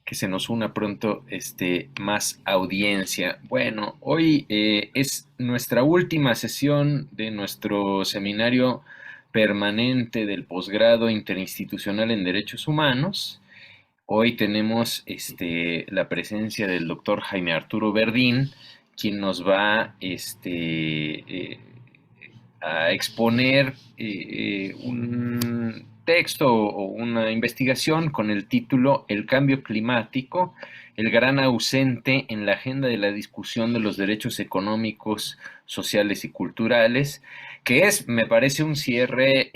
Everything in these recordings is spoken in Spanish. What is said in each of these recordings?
que se nos una pronto más audiencia. Bueno, hoy es nuestra última sesión de nuestro seminario permanente del posgrado interinstitucional en Derechos Humanos. Hoy tenemos la presencia del doctor Jaime Arturo Verdín, quien nos va a exponer un texto o una investigación con el título El cambio climático, el gran ausente en la agenda de la discusión de los derechos económicos, sociales y culturales, que es, me parece, un cierre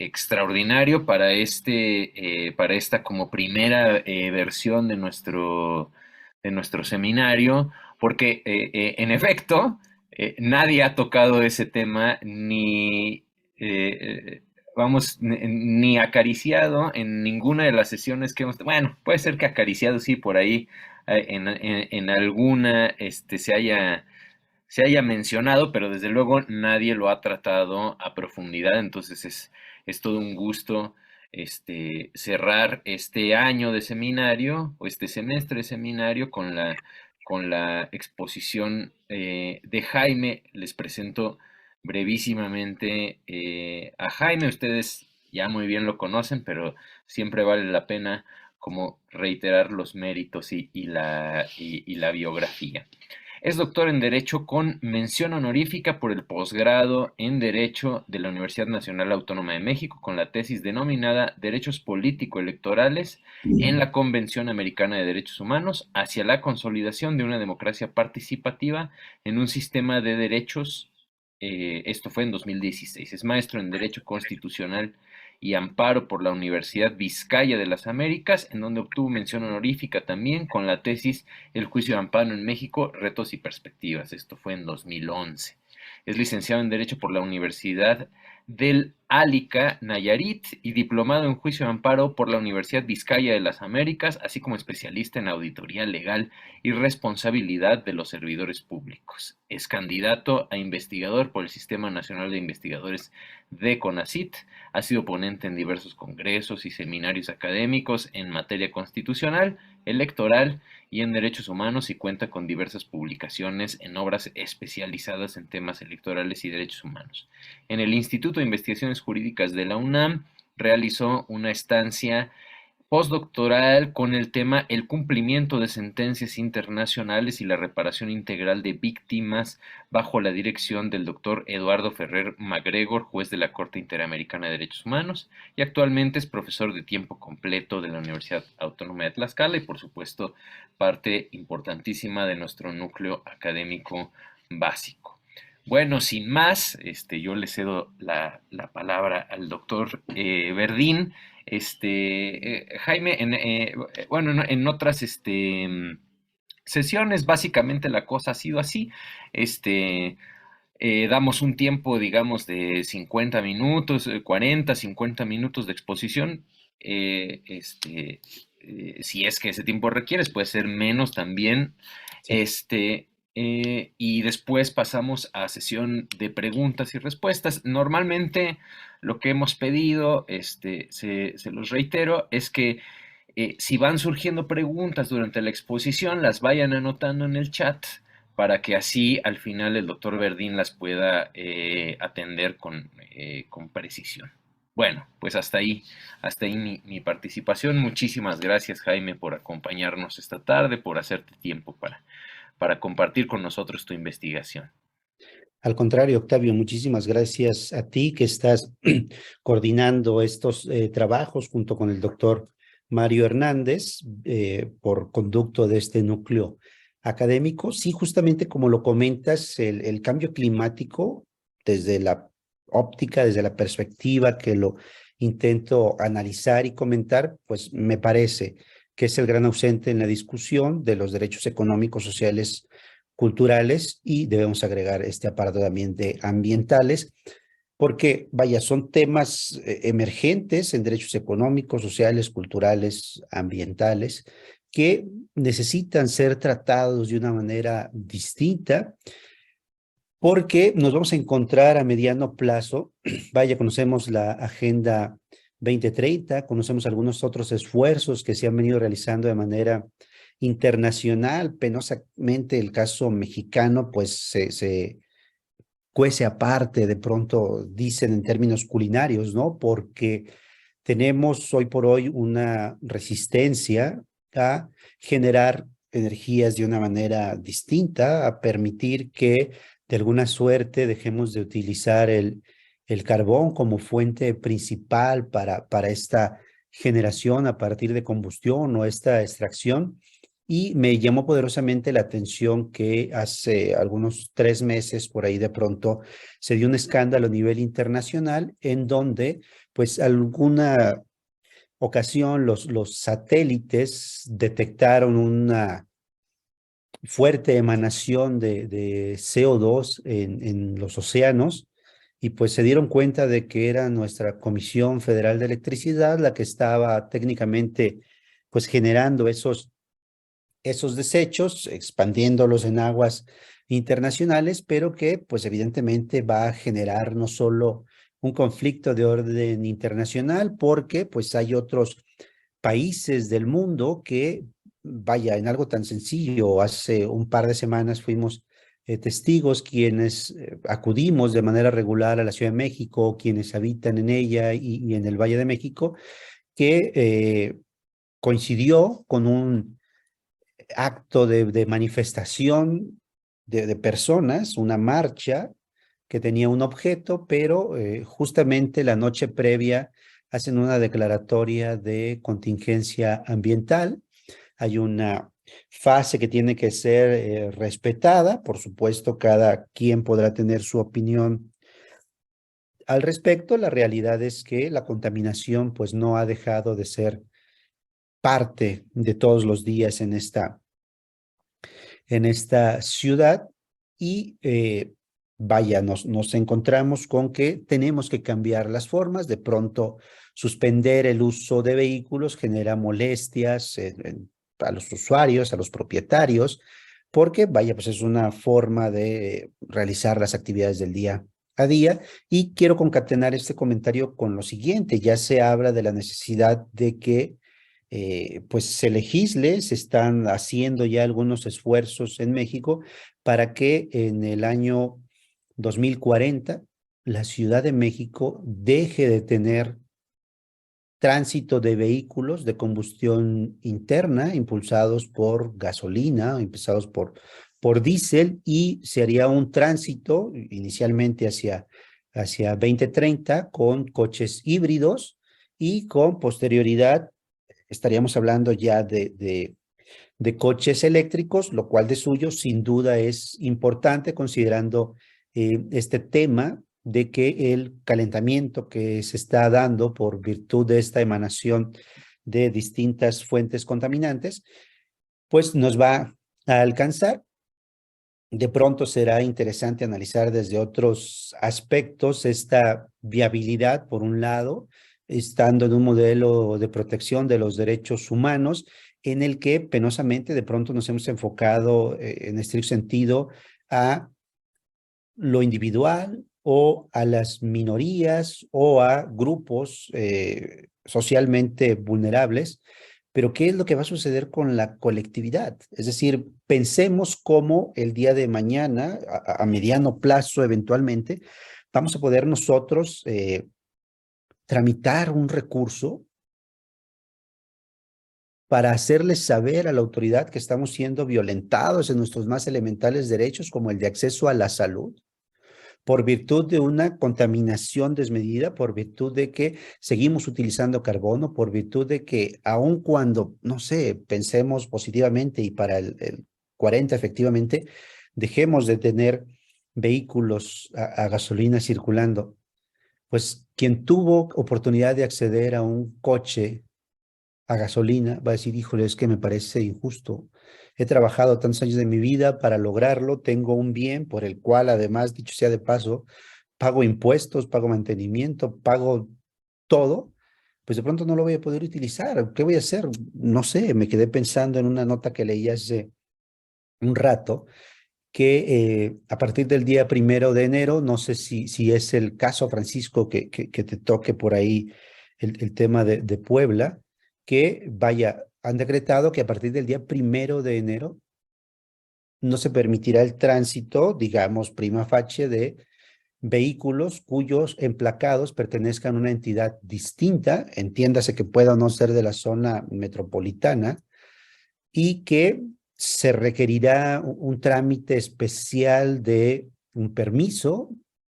extraordinario para esta como primera versión de nuestro seminario, porque en efecto, nadie ha tocado ese tema eh, ni acariciado en ninguna de las sesiones que hemos, bueno, puede ser que acariciado sí por ahí en alguna se haya mencionado, pero desde luego nadie lo ha tratado a profundidad, entonces es todo un gusto cerrar este año de seminario o este semestre de seminario con la exposición de Jaime. Les presento brevísimamente a Jaime. Ustedes ya muy bien lo conocen, pero siempre vale la pena como reiterar los méritos y la biografía. Es doctor en Derecho con mención honorífica por el posgrado en Derecho de la Universidad Nacional Autónoma de México, con la tesis denominada Derechos Político-Electorales en la Convención Americana de Derechos Humanos hacia la consolidación de una democracia participativa en un sistema de derechos. Esto fue en 2016. Es maestro en Derecho Constitucional y Amparo por la Universidad Vizcaya de las Américas, en donde obtuvo mención honorífica también con la tesis El juicio de amparo en México, retos y perspectivas. Esto fue en 2011. Es licenciado en Derecho por la Universidad del Álica, Nayarit, y diplomado en Juicio de Amparo por la Universidad Vizcaya de las Américas, así como especialista en Auditoría Legal y Responsabilidad de los Servidores Públicos. Es candidato a investigador por el Sistema Nacional de Investigadores de CONACYT. Ha sido ponente en diversos congresos y seminarios académicos en materia constitucional, electoral y en derechos humanos, y cuenta con diversas publicaciones en obras especializadas en temas electorales y derechos humanos. En el Instituto de Investigaciones Jurídicas de la UNAM realizó una estancia postdoctoral con el tema El cumplimiento de sentencias internacionales y la reparación integral de víctimas, bajo la dirección del doctor Eduardo Ferrer MacGregor, juez de la Corte Interamericana de Derechos Humanos, y actualmente es profesor de tiempo completo de la Universidad Autónoma de Tlaxcala y, por supuesto, parte importantísima de nuestro núcleo académico básico. Bueno, sin más, yo le cedo la palabra al doctor Verdín. Jaime, bueno, en otras sesiones, básicamente la cosa ha sido así. Damos un tiempo, digamos, de 50 minutos, 40, 50 minutos de exposición. eh, este, si es que ese tiempo requieres, puede ser menos también. Sí. Y después pasamos a sesión de preguntas y respuestas. Normalmente lo que hemos pedido, se los reitero, es que si van surgiendo preguntas durante la exposición, las vayan anotando en el chat para que así al final el doctor Verdín las pueda atender con precisión. Bueno, pues hasta ahí mi participación. Muchísimas gracias, Jaime, por acompañarnos esta tarde, por hacerte tiempo para compartir con nosotros tu investigación. Al contrario, Octavio, muchísimas gracias a ti que estás coordinando estos trabajos junto con el doctor Mario Hernández por conducto de este núcleo académico. Sí, justamente como lo comentas, el cambio climático desde la óptica, desde la perspectiva que lo intento analizar y comentar, pues me parece que es el gran ausente en la discusión de los derechos económicos, sociales, culturales, y debemos agregar este aparato también de ambientales, porque, vaya, son temas emergentes en derechos económicos, sociales, culturales, ambientales, que necesitan ser tratados de una manera distinta, porque nos vamos a encontrar a mediano plazo, vaya, conocemos la Agenda 2030. Conocemos algunos otros esfuerzos que se han venido realizando de manera internacional. Penosamente el caso mexicano, pues se cuece aparte, de pronto dicen en términos culinarios, ¿no? Porque tenemos hoy por hoy una resistencia a generar energías de una manera distinta, a permitir que de alguna suerte dejemos de utilizar el carbón como fuente principal para esta generación a partir de combustión o esta extracción. Y me llamó poderosamente la atención que hace algunos 3 meses por ahí de pronto se dio un escándalo a nivel internacional en donde pues alguna ocasión los satélites detectaron una fuerte emanación de CO2 en los océanos y pues se dieron cuenta de que era nuestra Comisión Federal de Electricidad la que estaba técnicamente pues generando esos desechos, expandiéndolos en aguas internacionales, pero que pues evidentemente va a generar no solo un conflicto de orden internacional, porque pues hay otros países del mundo que, vaya, en algo tan sencillo, hace un par de semanas fuimos testigos quienes acudimos de manera regular a la Ciudad de México, quienes habitan en ella y en el Valle de México, que coincidió con un acto de manifestación de personas, una marcha que tenía un objeto, pero justamente la noche previa hacen una declaratoria de contingencia ambiental. Hay una fase que tiene que ser respetada. Por supuesto, cada quien podrá tener su opinión al respecto. La realidad es que la contaminación pues no ha dejado de ser parte de todos los días en esta ciudad y vaya, nos encontramos con que tenemos que cambiar las formas. De pronto, suspender el uso de vehículos genera molestias a los usuarios, a los propietarios, porque vaya, pues es una forma de realizar las actividades del día a día. Y quiero concatenar este comentario con lo siguiente: ya se habla de la necesidad de que pues se legisle. Se están haciendo ya algunos esfuerzos en México para que en el año 2040 la Ciudad de México deje de tener tránsito de vehículos de combustión interna impulsados por gasolina, impulsados por diésel, y se haría un tránsito inicialmente hacia 2030 con coches híbridos y con posterioridad estaríamos hablando ya de coches eléctricos, lo cual de suyo sin duda es importante considerando este tema de que el calentamiento que se está dando por virtud de esta emanación de distintas fuentes contaminantes, pues nos va a alcanzar. De pronto será interesante analizar desde otros aspectos esta viabilidad, por un lado, estando en un modelo de protección de los derechos humanos, en el que penosamente de pronto nos hemos enfocado en estricto sentido a lo individual o a las minorías o a grupos socialmente vulnerables. Pero ¿qué es lo que va a suceder con la colectividad? Es decir, pensemos cómo el día de mañana, a mediano plazo eventualmente, vamos a poder nosotros tramitar un recurso para hacerles saber a la autoridad que estamos siendo violentados en nuestros más elementales derechos, como el de acceso a la salud, por virtud de una contaminación desmedida, por virtud de que seguimos utilizando carbono, por virtud de que aun cuando, no sé, pensemos positivamente y para el 40 efectivamente, dejemos de tener vehículos a gasolina circulando, pues quien tuvo oportunidad de acceder a un coche a gasolina, va a decir, híjole, es que me parece injusto. He trabajado tantos años de mi vida para lograrlo, tengo un bien por el cual, además, dicho sea de paso, pago impuestos, pago mantenimiento, pago todo, pues de pronto no lo voy a poder utilizar. ¿Qué voy a hacer? No sé, me quedé pensando en una nota que leí hace un rato, que a partir del día 1 de enero, no sé si es el caso, Francisco, que te toque por ahí el tema de Puebla, que vaya, han decretado que a partir del día 1 de enero no se permitirá el tránsito, digamos, prima facie, de vehículos cuyos emplacados pertenezcan a una entidad distinta, entiéndase que pueda no ser de la zona metropolitana, y que se requerirá un trámite especial de un permiso,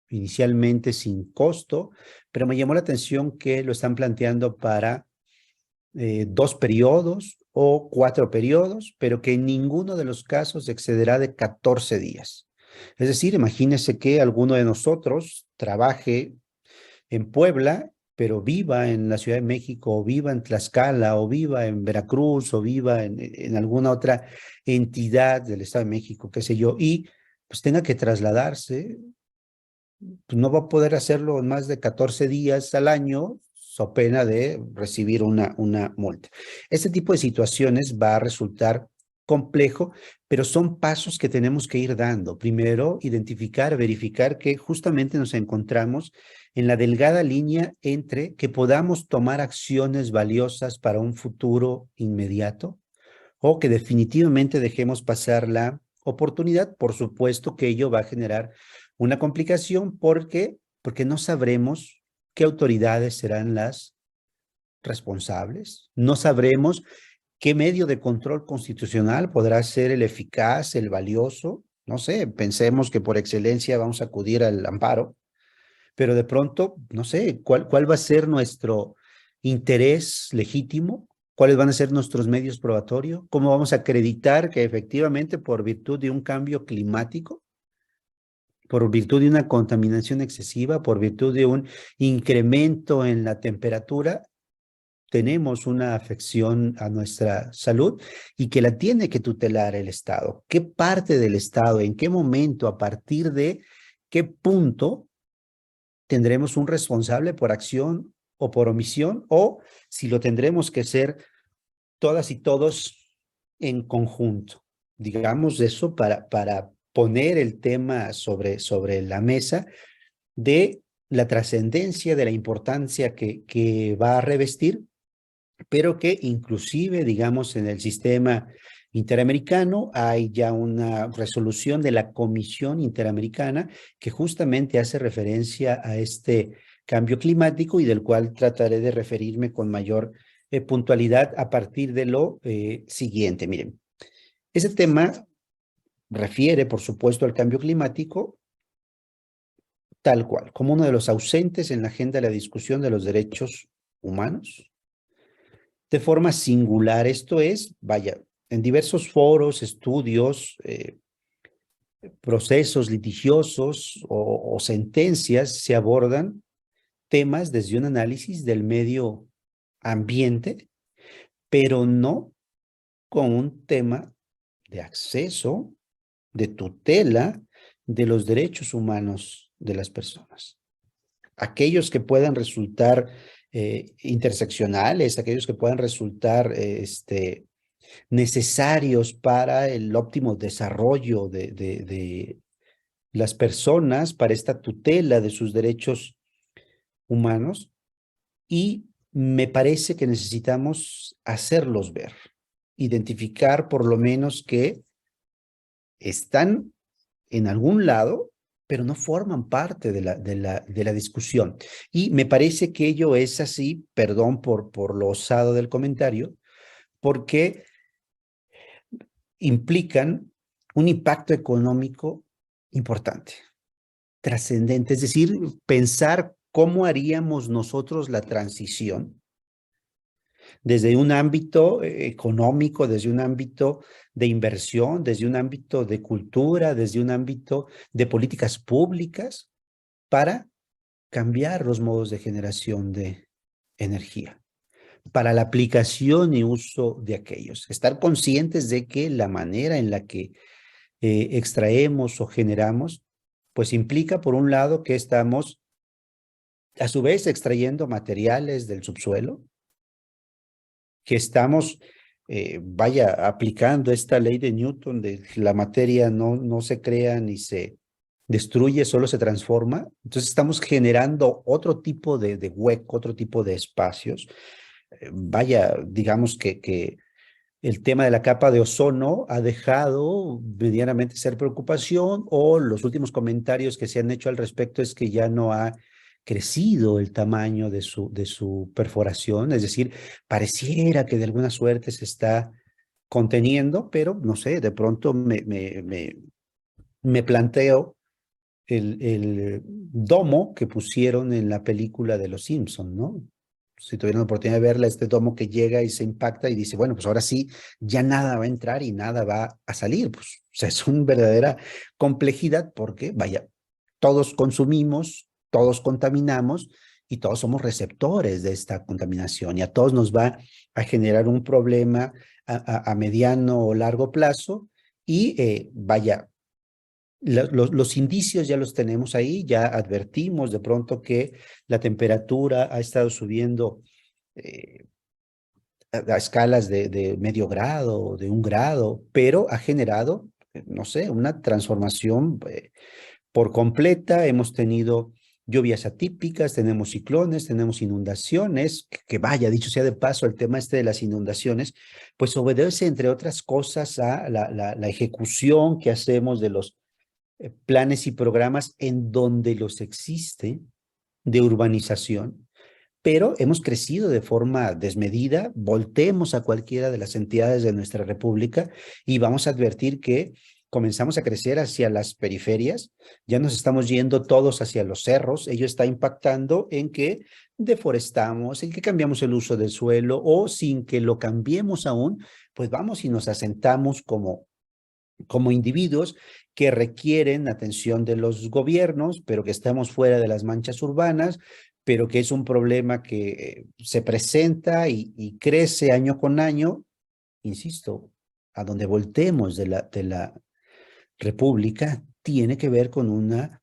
inicialmente sin costo, pero me llamó la atención que lo están planteando para 2 periodos o 4 periodos, pero que en ninguno de los casos excederá de 14 días. Es decir, imagínese que alguno de nosotros trabaje en Puebla, pero viva en la Ciudad de México, o viva en Tlaxcala, o viva en Veracruz, o viva en alguna otra entidad del Estado de México, qué sé yo, y pues tenga que trasladarse, pues no va a poder hacerlo en más de 14 días al año, so pena de recibir una multa. Este tipo de situaciones va a resultar complejo, pero son pasos que tenemos que ir dando. Primero, identificar, verificar que justamente nos encontramos en la delgada línea entre que podamos tomar acciones valiosas para un futuro inmediato o que definitivamente dejemos pasar la oportunidad. Por supuesto que ello va a generar una complicación porque no sabremos qué autoridades serán las responsables, no sabremos qué medio de control constitucional podrá ser el eficaz, el valioso. No sé, pensemos que por excelencia vamos a acudir al amparo, pero de pronto, no sé, ¿cuál va a ser nuestro interés legítimo? ¿Cuáles van a ser nuestros medios probatorios? ¿Cómo vamos a acreditar que efectivamente por virtud de un cambio climático, por virtud de una contaminación excesiva, por virtud de un incremento en la temperatura, tenemos una afección a nuestra salud y que la tiene que tutelar el Estado? ¿Qué parte del Estado, en qué momento, a partir de qué punto tendremos un responsable por acción o por omisión, o si lo tendremos que ser todas y todos en conjunto? Digamos eso para poner el tema sobre la mesa de la trascendencia, de la importancia que va a revestir, pero que inclusive, digamos, en el sistema interamericano hay ya una resolución de la Comisión Interamericana que justamente hace referencia a este cambio climático y del cual trataré de referirme con mayor puntualidad a partir de lo siguiente. Miren, ese tema refiere, por supuesto, al cambio climático tal cual, como uno de los ausentes en la agenda de la discusión de los derechos humanos de forma singular. Esto es, vaya, en diversos foros, estudios, procesos litigiosos o sentencias se abordan temas desde un análisis del medio ambiente, pero no con un tema de acceso, de tutela de los derechos humanos de las personas. Aquellos que puedan resultar interseccionales, aquellos que puedan resultar necesarios para el óptimo desarrollo de las personas, para esta tutela de sus derechos humanos, y me parece que necesitamos hacerlos ver, identificar por lo menos que están en algún lado, pero no forman parte de la discusión. Y me parece que ello es así, perdón por lo osado del comentario, porque implican un impacto económico importante, trascendente, es decir, pensar cómo haríamos nosotros la transición desde un ámbito económico, desde un ámbito de inversión, desde un ámbito de cultura, desde un ámbito de políticas públicas para cambiar los modos de generación de energía, para la aplicación y uso de aquellos. Estar conscientes de que la manera en la que extraemos o generamos, pues implica, por un lado, que estamos a su vez extrayendo materiales del subsuelo, que estamos, vaya, aplicando esta ley de Newton de la materia no se crea ni se destruye, solo se transforma. Entonces estamos generando otro tipo de hueco, otro tipo de espacios. Vaya, digamos que el tema de la capa de ozono ha dejado medianamente ser preocupación, o los últimos comentarios que se han hecho al respecto es que ya no ha crecido el tamaño de su perforación, es decir, pareciera que de alguna suerte se está conteniendo, pero no sé, de pronto me planteo el domo que pusieron en la película de Los Simpson, ¿no? Si tuvieron la oportunidad de verla, este domo que llega y se impacta y dice, bueno, pues ahora sí, ya nada va a entrar y nada va a salir. Pues, o sea, es una verdadera complejidad porque, vaya, todos consumimos, todos contaminamos y todos somos receptores de esta contaminación y a todos nos va a generar un problema a mediano o largo plazo y, vaya, los indicios ya los tenemos ahí, ya advertimos de pronto que la temperatura ha estado subiendo eh, a escalas de medio grado, de 1 grado, pero ha generado, no sé, una transformación por completa. Hemos tenido lluvias atípicas, tenemos ciclones, tenemos inundaciones, que vaya, dicho sea de paso, el tema este de las inundaciones, pues obedece, entre otras cosas, a la ejecución que hacemos de los planes y programas en donde los existe de urbanización, pero hemos crecido de forma desmedida. Voltemos a cualquiera de las entidades de nuestra república y vamos a advertir que comenzamos a crecer hacia las periferias, ya nos estamos yendo todos hacia los cerros. Ello está impactando en que deforestamos, en que cambiamos el uso del suelo, o sin que lo cambiemos aún, pues vamos y nos asentamos como individuos que requieren atención de los gobiernos, pero que estamos fuera de las manchas urbanas, pero que es un problema que se presenta y crece año con año, insisto, a donde voltemos de la República, tiene que ver con una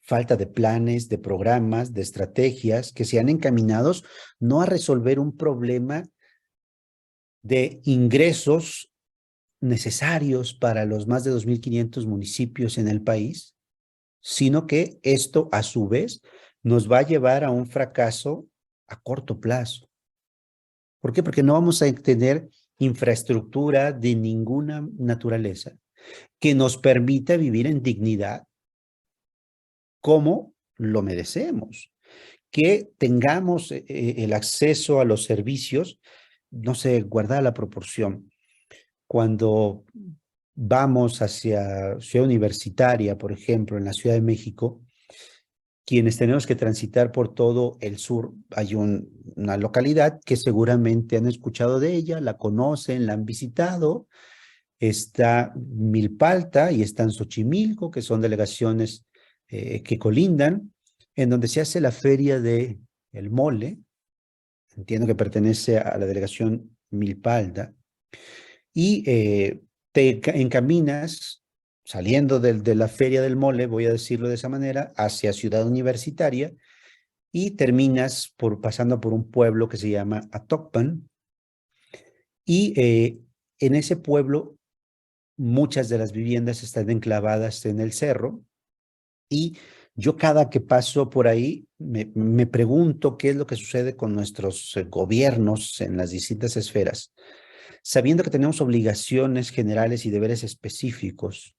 falta de planes, de programas, de estrategias que sean encaminados no a resolver un problema de ingresos necesarios para los más de 2.500 municipios en el país, sino que esto a su vez nos va a llevar a un fracaso a corto plazo. ¿Por qué? Porque no vamos a tener infraestructura de ninguna naturaleza que nos permita vivir en dignidad como lo merecemos, que tengamos el acceso a los servicios, no sé, guardar la proporción. Cuando vamos hacia Ciudad Universitaria, por ejemplo, en la Ciudad de México, quienes tenemos que transitar por todo el sur, hay una localidad que seguramente han escuchado de ella, la conocen, la han visitado. Está Milpalta y está en Xochimilco, que son delegaciones que colindan, en donde se hace la feria de el mole. Entiendo que pertenece a la delegación Milpalta, y encaminas, saliendo de la Feria del Mole, voy a decirlo de esa manera, hacia Ciudad Universitaria, y terminas pasando por un pueblo que se llama Atocpan, y en ese pueblo muchas de las viviendas están enclavadas en el cerro, y yo cada que paso por ahí me pregunto qué es lo que sucede con nuestros gobiernos en las distintas esferas, sabiendo que tenemos obligaciones generales y deberes específicos: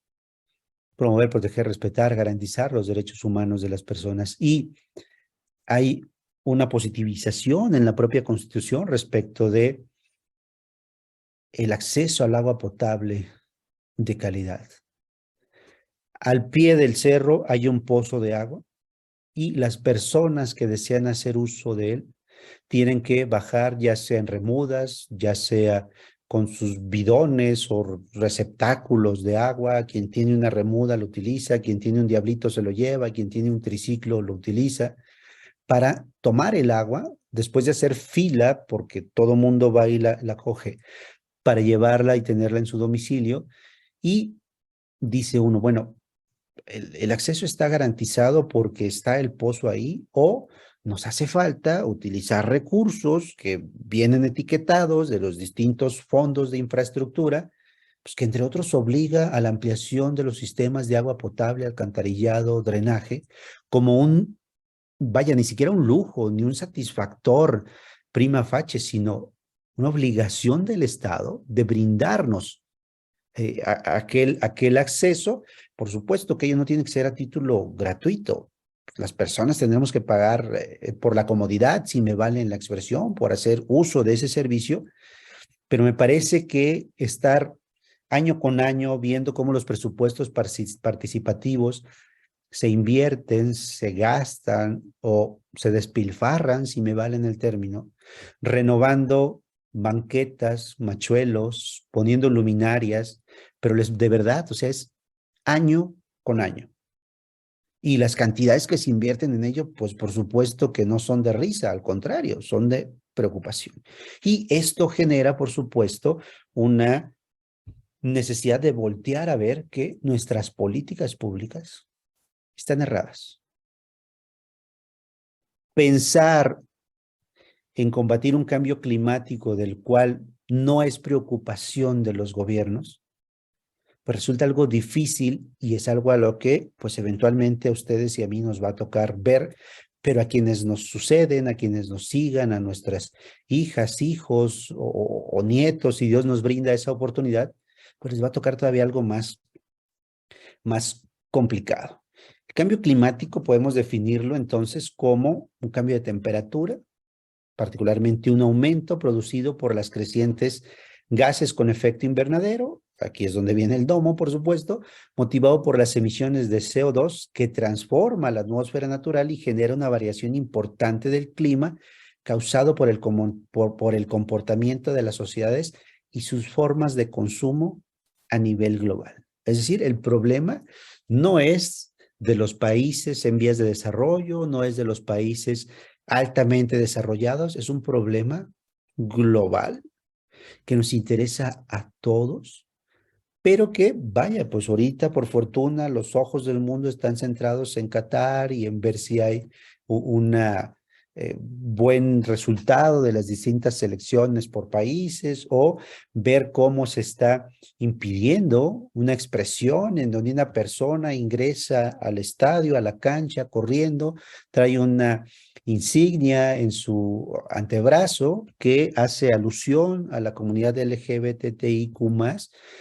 promover, proteger, respetar, garantizar los derechos humanos de las personas. Y hay una positivización en la propia Constitución respecto de el acceso al agua potable de calidad. Al pie del cerro hay un pozo de agua y las personas que desean hacer uso de él tienen que bajar, ya sea en remudas, ya sea con sus bidones o receptáculos de agua. Quien tiene una remuda lo utiliza, quien tiene un diablito se lo lleva, quien tiene un triciclo lo utiliza para tomar el agua después de hacer fila, porque todo mundo va y la coge, para llevarla y tenerla en su domicilio. Y dice uno, bueno, el acceso está garantizado porque está el pozo ahí, o nos hace falta utilizar recursos que vienen etiquetados de los distintos fondos de infraestructura Pues que entre otros obliga a la ampliación de los sistemas de agua potable, alcantarillado, drenaje, como un, vaya, ni siquiera un lujo, ni un satisfactor prima facie, sino una obligación del Estado de brindarnos aquel acceso. Por supuesto que ello no tiene que ser a título gratuito. Las personas tendremos que pagar por la comodidad, si me vale la expresión, por hacer uso de ese servicio, pero me parece que estar año con año viendo cómo los presupuestos participativos se invierten, se gastan o se despilfarran, si me valen el término, renovando banquetas, machuelos, poniendo luminarias, pero de verdad, o sea, es año con año. Y las cantidades que se invierten en ello, pues por supuesto que no son de risa, al contrario, son de preocupación. Y esto genera, por supuesto, una necesidad de voltear a ver que nuestras políticas públicas están erradas. Pensar en combatir un cambio climático del cual no es preocupación de los gobiernos, pues resulta algo difícil y es algo a lo que pues eventualmente a ustedes y a mí nos va a tocar ver, pero a quienes nos suceden, a quienes nos sigan, a nuestras hijas, hijos o nietos, si Dios nos brinda esa oportunidad, pues les va a tocar todavía algo más complicado. El cambio climático podemos definirlo entonces como un cambio de temperatura, particularmente un aumento producido por las crecientes gases con efecto invernadero, aquí es donde viene el domo, por supuesto, motivado por las emisiones de CO2 que transforma la atmósfera natural y genera una variación importante del clima causado por el comportamiento de las sociedades y sus formas de consumo a nivel global. Es decir, el problema no es de los países en vías de desarrollo, no es de los países altamente desarrollados, es un problema global que nos interesa a todos, pero que, vaya, pues ahorita por fortuna los ojos del mundo están centrados en Qatar y en ver si hay una buen resultado de las distintas selecciones por países o ver cómo se está impidiendo una expresión en donde una persona ingresa al estadio, a la cancha, corriendo, trae una insignia en su antebrazo que hace alusión a la comunidad LGBTIQ+,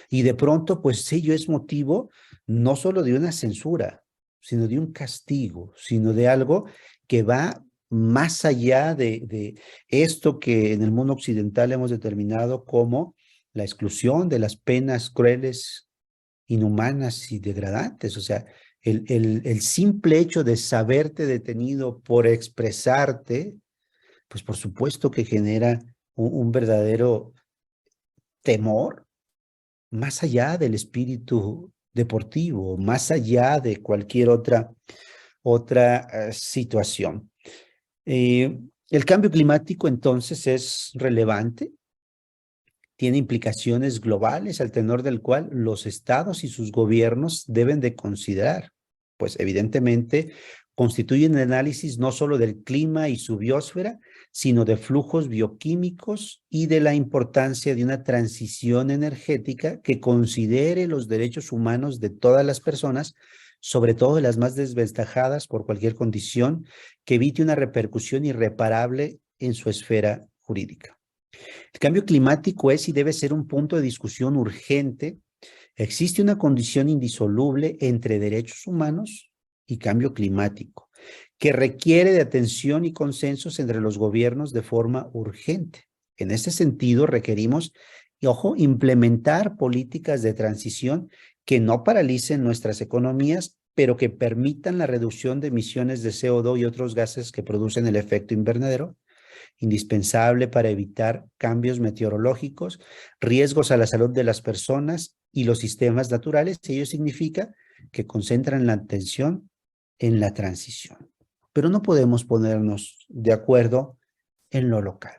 y de pronto, pues ello es motivo no solo de una censura, sino de un castigo, sino de algo que va más allá de esto que en el mundo occidental hemos determinado como la exclusión de las penas crueles, inhumanas y degradantes. O sea, el simple hecho de saberte detenido por expresarte, pues por supuesto que genera un verdadero temor más allá del espíritu deportivo, más allá de cualquier otra situación. El cambio climático entonces es relevante, tiene implicaciones globales al tenor del cual los estados y sus gobiernos deben de considerar, pues evidentemente constituyen el análisis no solo del clima y su biosfera, sino de flujos bioquímicos y de la importancia de una transición energética que considere los derechos humanos de todas las personas, sobre todo de las más desventajadas por cualquier condición, que evite una repercusión irreparable en su esfera jurídica. El cambio climático es y debe ser un punto de discusión urgente. Existe una condición indisoluble entre derechos humanos y cambio climático, que requiere de atención y consensos entre los gobiernos de forma urgente. En este sentido, requerimos, y ojo, implementar políticas de transición que no paralicen nuestras economías, pero que permitan la reducción de emisiones de CO2 y otros gases que producen el efecto invernadero, indispensable para evitar cambios meteorológicos, riesgos a la salud de las personas y los sistemas naturales. Ello significa que concentran la atención en la transición. Pero no podemos ponernos de acuerdo en lo local.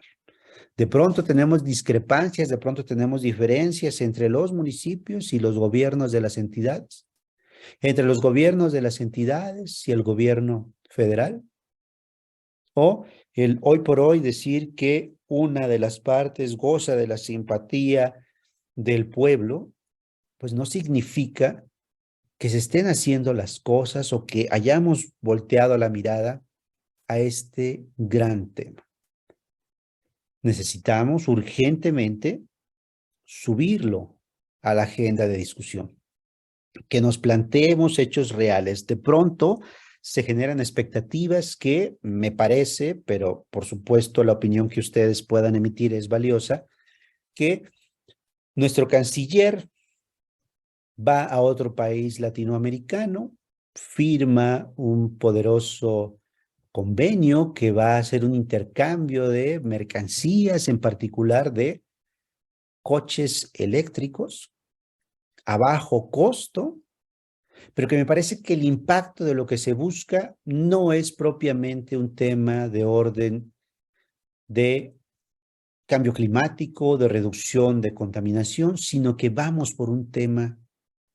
De pronto tenemos discrepancias, de pronto tenemos diferencias entre los municipios y los gobiernos de las entidades, entre los gobiernos de las entidades y el gobierno federal, o el hoy por hoy decir que una de las partes goza de la simpatía del pueblo pues no significa que se estén haciendo las cosas o que hayamos volteado la mirada a este gran tema. Necesitamos urgentemente subirlo a la agenda de discusión, que nos planteemos hechos reales. De pronto se generan expectativas que me parece, pero por supuesto la opinión que ustedes puedan emitir es valiosa, que nuestro canciller va a otro país latinoamericano, firma un poderoso convenio que va a hacer un intercambio de mercancías, en particular de coches eléctricos a bajo costo, pero que me parece que el impacto de lo que se busca no es propiamente un tema de orden de cambio climático, de reducción de contaminación, sino que vamos por un tema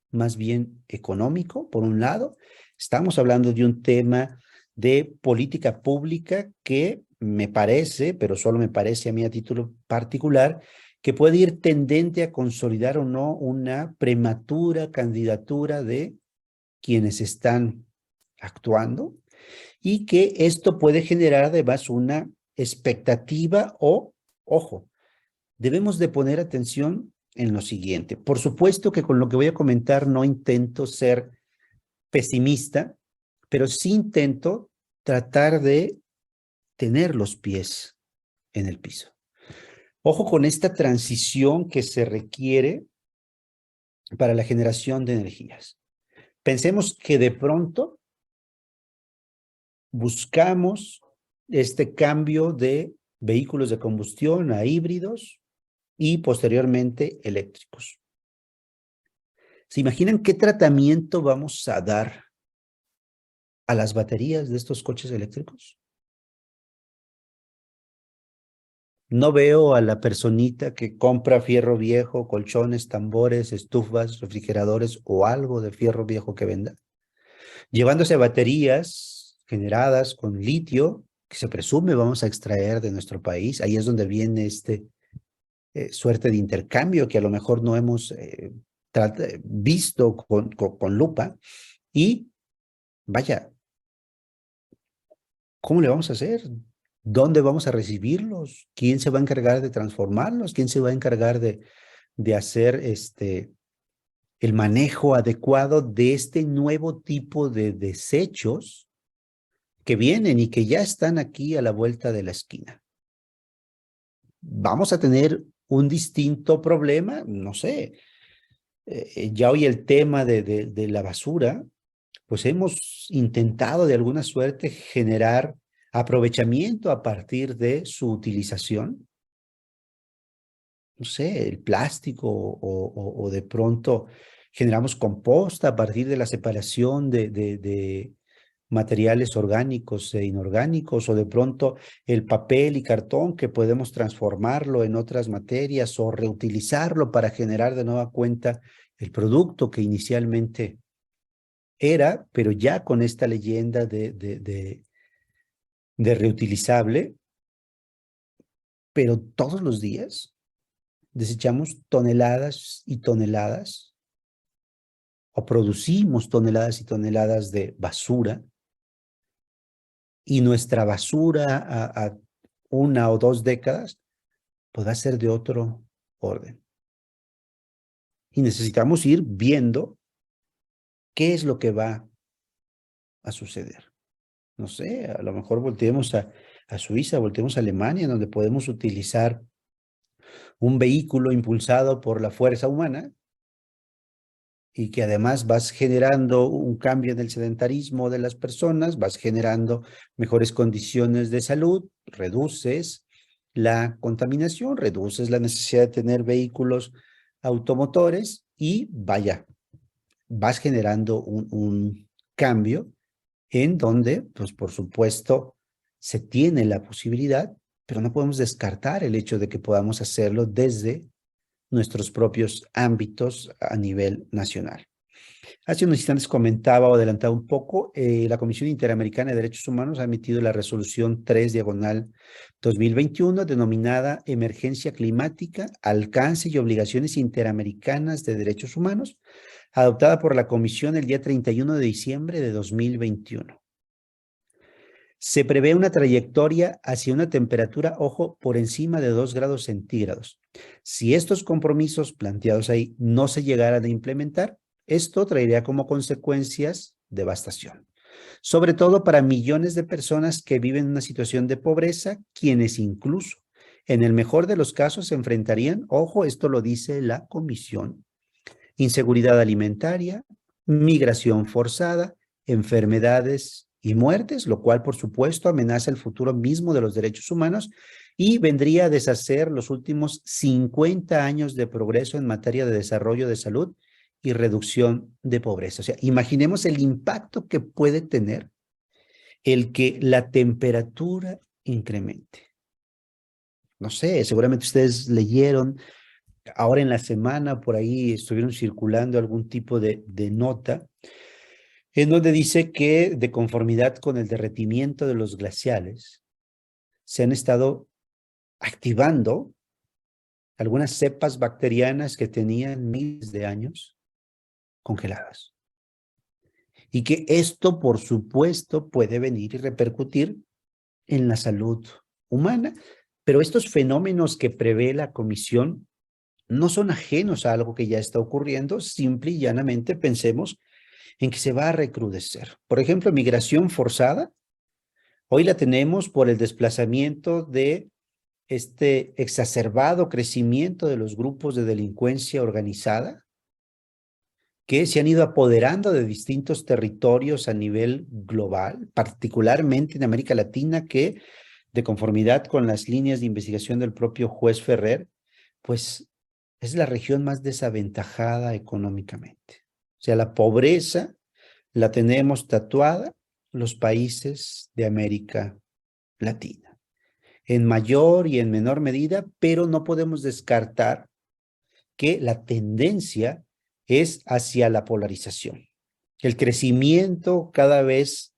más bien económico, por un lado. Estamos hablando de un tema de política pública que me parece, pero solo me parece a mí a título particular, que puede ir tendente a consolidar o no una prematura candidatura de quienes están actuando y que esto puede generar además una expectativa o, ojo, debemos de poner atención en lo siguiente. Por supuesto que con lo que voy a comentar no intento ser pesimista, pero sí intento tratar de tener los pies en el piso. Ojo con esta transición que se requiere para la generación de energías. Pensemos que de pronto buscamos este cambio de vehículos de combustión a híbridos y posteriormente eléctricos. ¿Se imaginan qué tratamiento vamos a dar a las baterías de estos coches eléctricos? No veo a la personita que compra fierro viejo, colchones, tambores, estufas, refrigeradores o algo de fierro viejo que venda, llevándose baterías generadas con litio, que se presume vamos a extraer de nuestro país. Ahí es donde viene suerte de intercambio que a lo mejor no hemos visto con lupa. Y vaya, ¿cómo le vamos a hacer? ¿Dónde vamos a recibirlos? ¿Quién se va a encargar de transformarlos? ¿Quién se va a encargar de hacer el manejo adecuado de este nuevo tipo de desechos que vienen y que ya están aquí a la vuelta de la esquina? ¿Vamos a tener un distinto problema? No sé. Ya hoy el tema de la basura, pues hemos intentado de alguna suerte generar aprovechamiento a partir de su utilización. No sé, el plástico o de pronto generamos composta a partir de la separación de materiales orgánicos e inorgánicos, o de pronto el papel y cartón que podemos transformarlo en otras materias o reutilizarlo para generar de nueva cuenta el producto que inicialmente era, pero ya con esta leyenda de reutilizable, pero todos los días desechamos toneladas y toneladas o producimos toneladas y toneladas de basura, y nuestra basura a 1 o 2 décadas podrá ser de otro orden. Y necesitamos ir viendo qué es lo que va a suceder. No sé, a lo mejor volteemos a Suiza, volteemos a Alemania, donde podemos utilizar un vehículo impulsado por la fuerza humana y que además vas generando un cambio en el sedentarismo de las personas, vas generando mejores condiciones de salud, reduces la contaminación, reduces la necesidad de tener vehículos automotores y vaya, vas generando un cambio en donde, pues por supuesto, se tiene la posibilidad, pero no podemos descartar el hecho de que podamos hacerlo desde nuestros propios ámbitos a nivel nacional. Hace unos instantes comentaba o adelantaba un poco, la Comisión Interamericana de Derechos Humanos ha emitido la resolución 3/2021 denominada Emergencia Climática, Alcance y Obligaciones Interamericanas de Derechos Humanos, adoptada por la Comisión el día 31 de diciembre de 2021. Se prevé una trayectoria hacia una temperatura, ojo, por encima de 2 grados centígrados. Si estos compromisos planteados ahí no se llegaran a implementar, esto traería como consecuencias devastación, sobre todo para millones de personas que viven en una situación de pobreza, quienes incluso, en el mejor de los casos, se enfrentarían, ojo, esto lo dice la Comisión, inseguridad alimentaria, migración forzada, enfermedades y muertes, lo cual por supuesto amenaza el futuro mismo de los derechos humanos y vendría a deshacer los últimos 50 años de progreso en materia de desarrollo de salud y reducción de pobreza. O sea, imaginemos el impacto que puede tener el que la temperatura incremente. No sé, seguramente ustedes leyeron ahora en la semana, por ahí estuvieron circulando algún tipo de nota en donde dice que de conformidad con el derretimiento de los glaciales, se han estado activando algunas cepas bacterianas que tenían miles de años congeladas. Y que esto, por supuesto, puede venir y repercutir en la salud humana. Pero estos fenómenos que prevé la comisión no son ajenos a algo que ya está ocurriendo, simple y llanamente pensemos en que se va a recrudecer. Por ejemplo, migración forzada, hoy la tenemos por el desplazamiento de este exacerbado crecimiento de los grupos de delincuencia organizada que se han ido apoderando de distintos territorios a nivel global, particularmente en América Latina, que de conformidad con las líneas de investigación del propio juez Ferrer, pues es la región más desaventajada económicamente. O sea, la pobreza la tenemos tatuada los países de América Latina, en mayor y en menor medida, pero no podemos descartar que la tendencia es hacia la polarización. El crecimiento cada vez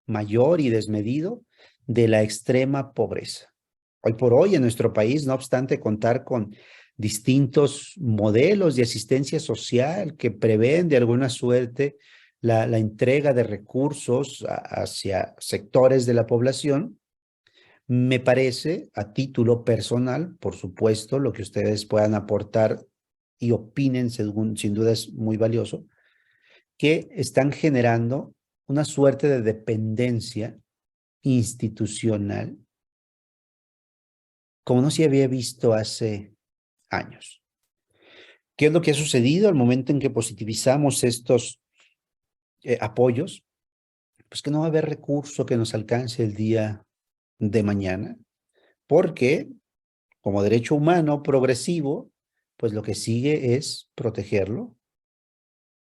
mayor y desmedido de la extrema pobreza. Hoy por hoy en nuestro país, no obstante contar con distintos modelos de asistencia social que prevén de alguna suerte la entrega de recursos hacia sectores de la población, me parece, a título personal, por supuesto, lo que ustedes puedan aportar y opinen, según, sin duda es muy valioso, que están generando una suerte de dependencia institucional como no se había visto hace años. ¿Qué es lo que ha sucedido al momento en que positivizamos estos apoyos? Pues que no va a haber recurso que nos alcance el día de mañana, porque como derecho humano progresivo, pues lo que sigue es protegerlo,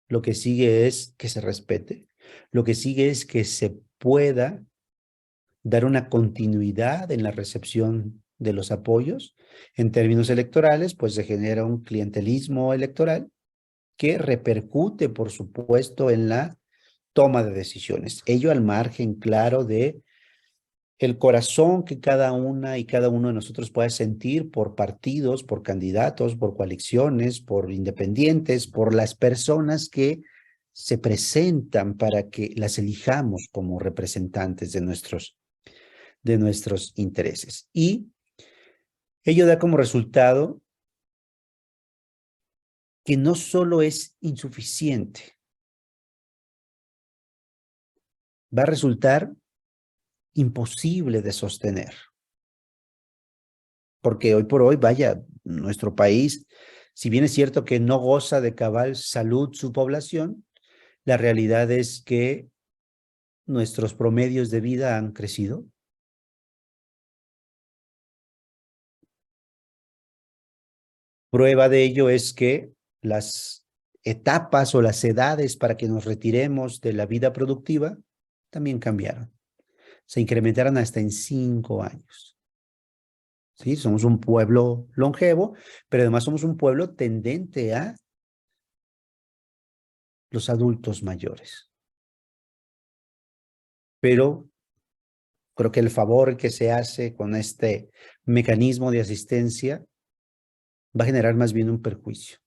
lo que sigue es que se respete, lo que sigue es que se pueda dar una continuidad en la recepción de los apoyos. En términos electorales, pues se genera un clientelismo electoral que repercute, por supuesto, en la toma de decisiones. Ello al margen, claro, de el corazón que cada una y cada uno de nosotros puede sentir por partidos, por candidatos, por coaliciones, por independientes, por las personas que se presentan para que las elijamos como representantes de nuestros intereses. Y ello da como resultado que no solo es insuficiente, va a resultar imposible de sostener. Porque hoy por hoy, vaya, nuestro país, si bien es cierto que no goza de cabal salud su población, la realidad es que nuestros promedios de vida han crecido. Prueba de ello es que las etapas o las edades para que nos retiremos de la vida productiva también cambiaron. Se incrementaron hasta en 5 años. ¿Sí? Somos un pueblo longevo, pero además somos un pueblo tendente a los adultos mayores. Pero creo que el favor que se hace con este mecanismo de asistencia va a generar más bien un perjuicio.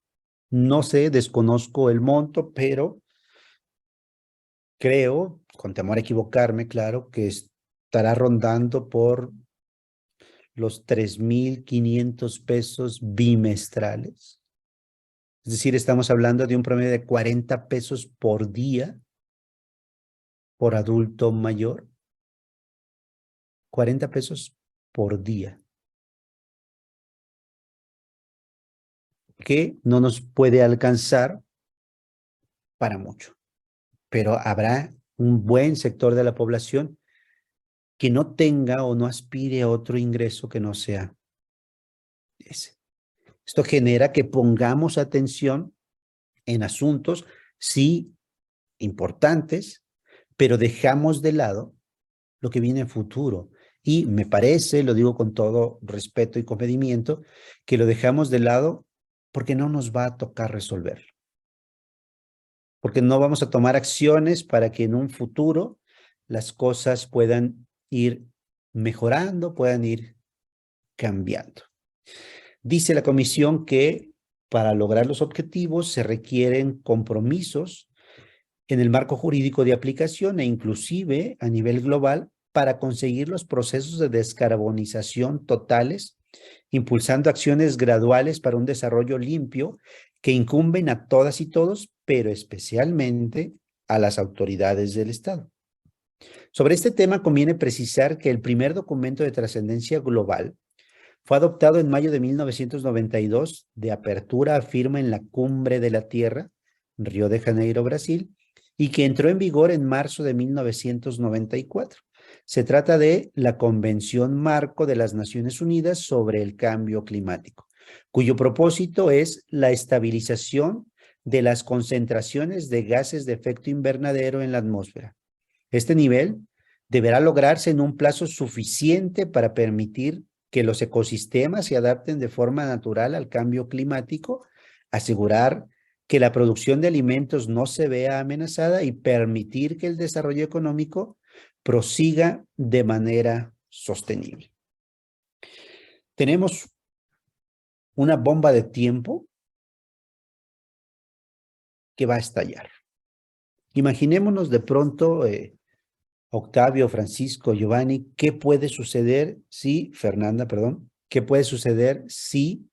No sé, desconozco el monto, pero creo, con temor a equivocarme, claro, que estará rondando por los 3,500 pesos bimestrales. Es decir, estamos hablando de un promedio de 40 pesos por día por adulto mayor. 40 pesos por día, que no nos puede alcanzar para mucho, pero habrá un buen sector de la población que no tenga o no aspire a otro ingreso que no sea ese. Esto genera que pongamos atención en asuntos, sí, importantes, pero dejamos de lado lo que viene en futuro. Y me parece, lo digo con todo respeto y comedimiento, que lo dejamos de lado porque no nos va a tocar resolverlo. Porque no vamos a tomar acciones para que en un futuro las cosas puedan ir mejorando, puedan ir cambiando. Dice la comisión que para lograr los objetivos se requieren compromisos en el marco jurídico de aplicación e inclusive a nivel global para conseguir los procesos de descarbonización totales, impulsando acciones graduales para un desarrollo limpio que incumben a todas y todos, pero especialmente a las autoridades del Estado. Sobre este tema conviene precisar que el primer documento de trascendencia global fue adoptado en mayo de 1992 de apertura a firma en la Cumbre de la Tierra, Río de Janeiro, Brasil, y que entró en vigor en marzo de 1994. Se trata de la Convención Marco de las Naciones Unidas sobre el Cambio Climático, cuyo propósito es la estabilización de las concentraciones de gases de efecto invernadero en la atmósfera. Este nivel deberá lograrse en un plazo suficiente para permitir que los ecosistemas se adapten de forma natural al cambio climático, asegurar que la producción de alimentos no se vea amenazada y permitir que el desarrollo económico prosiga de manera sostenible. Tenemos una bomba de tiempo que va a estallar. Imaginémonos de pronto, Octavio, Francisco, Giovanni, ¿qué puede suceder si, Fernanda, perdón, qué puede suceder si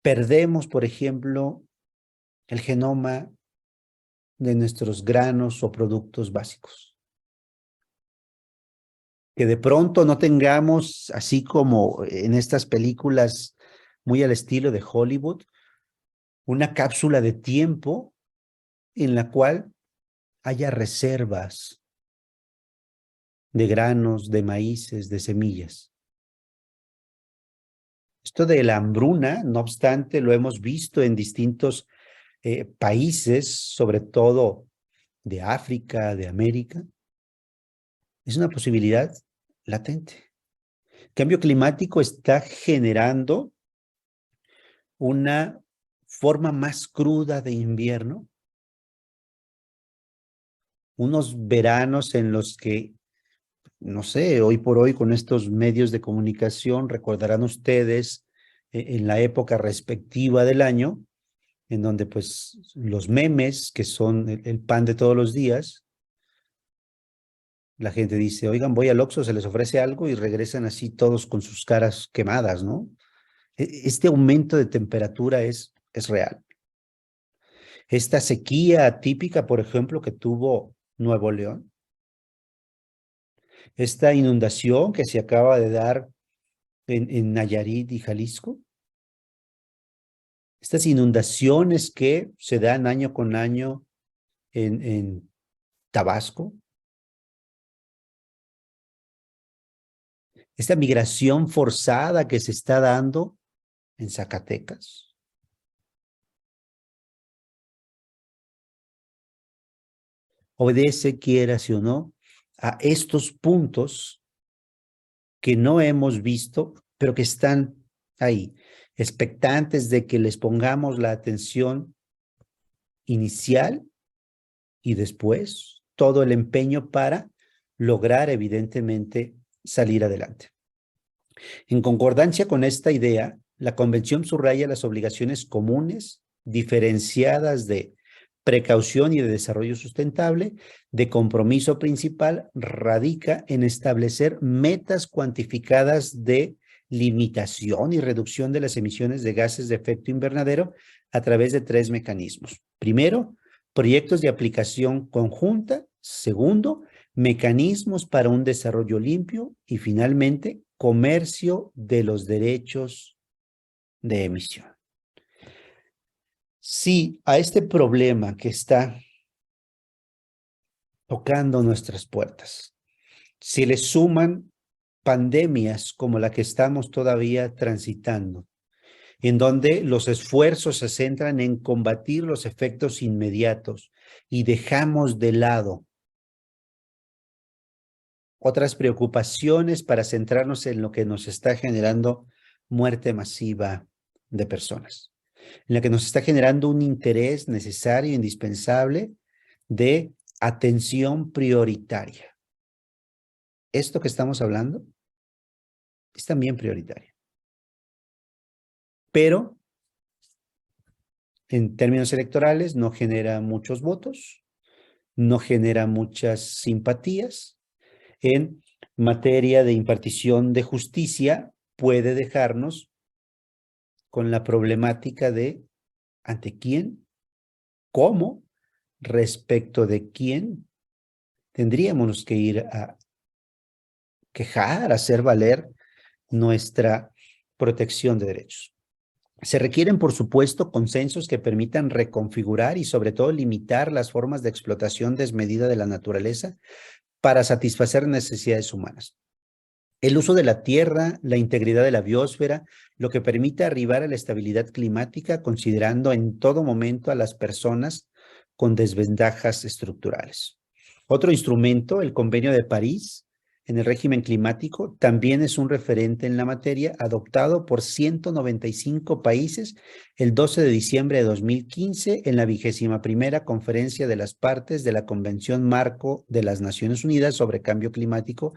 perdemos, por ejemplo, el genoma de nuestros granos o productos básicos? Que de pronto no tengamos, así como en estas películas muy al estilo de Hollywood, una cápsula de tiempo en la cual haya reservas de granos, de maíces, de semillas. Esto de la hambruna, no obstante, lo hemos visto en distintos países, sobre todo de África, de América. Es una posibilidad latente. El cambio climático está generando una forma más cruda de invierno, unos veranos en los que, no sé, hoy por hoy con estos medios de comunicación, recordarán ustedes en la época respectiva del año, en donde pues los memes, que son el pan de todos los días, la gente dice, oigan, voy al Oxxo, se les ofrece algo y regresan así todos con sus caras quemadas, ¿no? Este aumento de temperatura es real. Esta sequía atípica, por ejemplo, que tuvo Nuevo León, esta inundación que se acaba de dar en Nayarit y Jalisco, estas inundaciones que se dan año con año en Tabasco, esta migración forzada que se está dando en Zacatecas. Obedece, quieras o no, a estos puntos que no hemos visto, pero que están ahí, expectantes de que les pongamos la atención inicial y después todo el empeño para lograr, evidentemente, salir adelante. En concordancia con esta idea, la Convención subraya las obligaciones comunes, diferenciadas de precaución y de desarrollo sustentable. De compromiso principal radica en establecer metas cuantificadas de limitación y reducción de las emisiones de gases de efecto invernadero a través de 3 mecanismos. Primero, proyectos de aplicación conjunta. Segundo, mecanismos para un desarrollo limpio. Y finalmente, comercio de los derechos de emisión. Si a este problema que está tocando nuestras puertas, si le suman pandemias como la que estamos todavía transitando, en donde los esfuerzos se centran en combatir los efectos inmediatos y dejamos de lado otras preocupaciones para centrarnos en lo que nos está generando muerte masiva de personas, en la que nos está generando un interés necesario, indispensable, de atención prioritaria. Esto que estamos hablando es también prioritario. Pero en términos electorales no genera muchos votos, no genera muchas simpatías. En materia de impartición de justicia, puede dejarnos con la problemática de ante quién, cómo, respecto de quién tendríamos que ir a quejar, a hacer valer nuestra protección de derechos. Se requieren, por supuesto, consensos que permitan reconfigurar y sobre todo limitar las formas de explotación desmedida de la naturaleza para satisfacer necesidades humanas. El uso de la tierra, la integridad de la biosfera, lo que permite arribar a la estabilidad climática, considerando en todo momento a las personas con desventajas estructurales. Otro instrumento, el Convenio de París, en el régimen climático, también es un referente en la materia, adoptado por 195 países el 12 de diciembre de 2015 en la 21ª Conferencia de las Partes de la Convención Marco de las Naciones Unidas sobre Cambio Climático,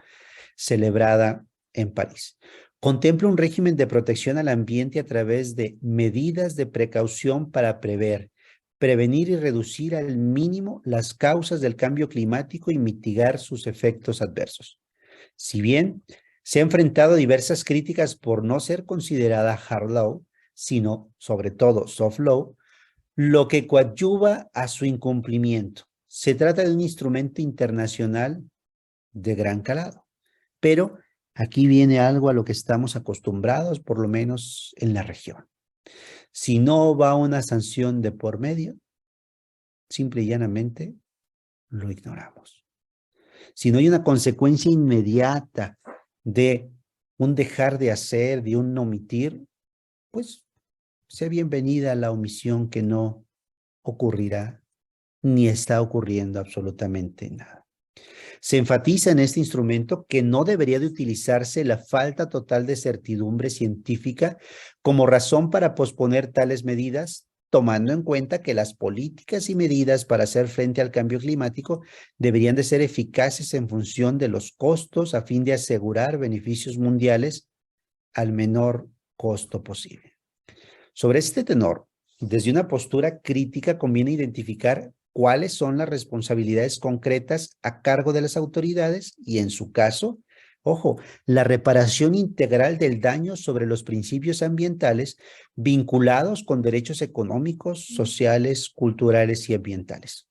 celebrada en París. Contempla un régimen de protección al ambiente a través de medidas de precaución para prevenir y reducir al mínimo las causas del cambio climático y mitigar sus efectos adversos. Si bien se ha enfrentado a diversas críticas por no ser considerada hard law, sino sobre todo soft law, lo que coadyuva a su incumplimiento. Se trata de un instrumento internacional de gran calado, pero aquí viene algo a lo que estamos acostumbrados, por lo menos en la región. Si no va una sanción de por medio, simple y llanamente lo ignoramos. Si no hay una consecuencia inmediata de un dejar de hacer, de un omitir, pues sea bienvenida la omisión que no ocurrirá ni está ocurriendo absolutamente nada. Se enfatiza en este instrumento que no debería de utilizarse la falta total de certidumbre científica como razón para posponer tales medidas, tomando en cuenta que las políticas y medidas para hacer frente al cambio climático deberían de ser eficaces en función de los costos a fin de asegurar beneficios mundiales al menor costo posible. Sobre este tenor, desde una postura crítica conviene identificar cuáles son las responsabilidades concretas a cargo de las autoridades y, en su caso, ojo, la reparación integral del daño sobre los principios ambientales vinculados con derechos económicos, sociales, culturales y ambientales.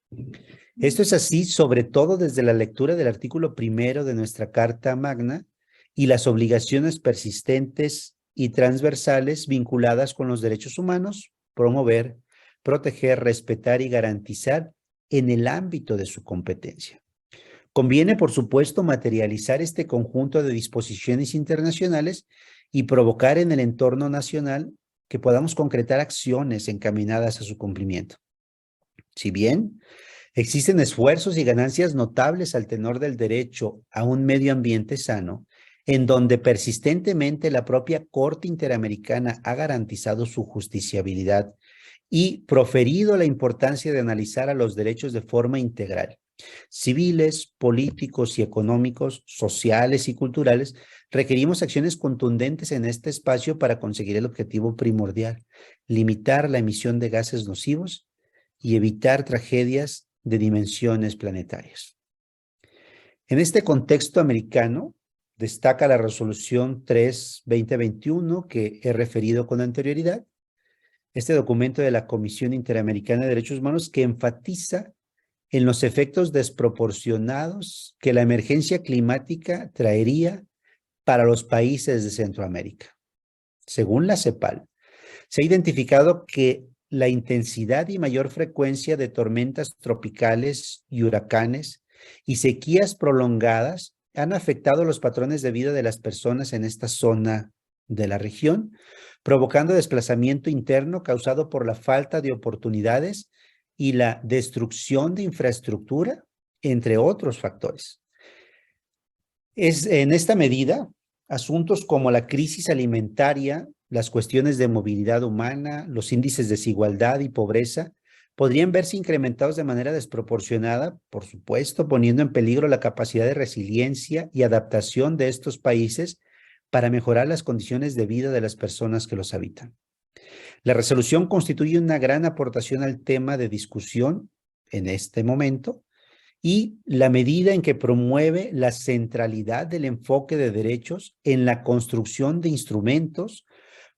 Esto es así, sobre todo desde la lectura del artículo 1 de nuestra Carta Magna y las obligaciones persistentes y transversales vinculadas con los derechos humanos, promover, proteger, respetar y garantizar en el ámbito de su competencia. Conviene, por supuesto, materializar este conjunto de disposiciones internacionales y provocar en el entorno nacional que podamos concretar acciones encaminadas a su cumplimiento. Si bien existen esfuerzos y ganancias notables al tenor del derecho a un medio ambiente sano, en donde persistentemente la propia Corte Interamericana ha garantizado su justiciabilidad y proferido la importancia de analizar a los derechos de forma integral. Civiles, políticos y económicos, sociales y culturales, requerimos acciones contundentes en este espacio para conseguir el objetivo primordial: limitar la emisión de gases nocivos y evitar tragedias de dimensiones planetarias. En este contexto americano, destaca la Resolución 3-2021 que he referido con anterioridad, este documento de la Comisión Interamericana de Derechos Humanos que enfatiza en los efectos desproporcionados que la emergencia climática traería para los países de Centroamérica. Según la CEPAL, se ha identificado que la intensidad y mayor frecuencia de tormentas tropicales y huracanes y sequías prolongadas han afectado los patrones de vida de las personas en esta zona de la región, provocando desplazamiento interno causado por la falta de oportunidades y la destrucción de infraestructura, entre otros factores. En esta medida, asuntos como la crisis alimentaria, las cuestiones de movilidad humana, los índices de desigualdad y pobreza podrían verse incrementados de manera desproporcionada, por supuesto, poniendo en peligro la capacidad de resiliencia y adaptación de estos países para mejorar las condiciones de vida de las personas que los habitan. La resolución constituye una gran aportación al tema de discusión en este momento y la medida en que promueve la centralidad del enfoque de derechos en la construcción de instrumentos,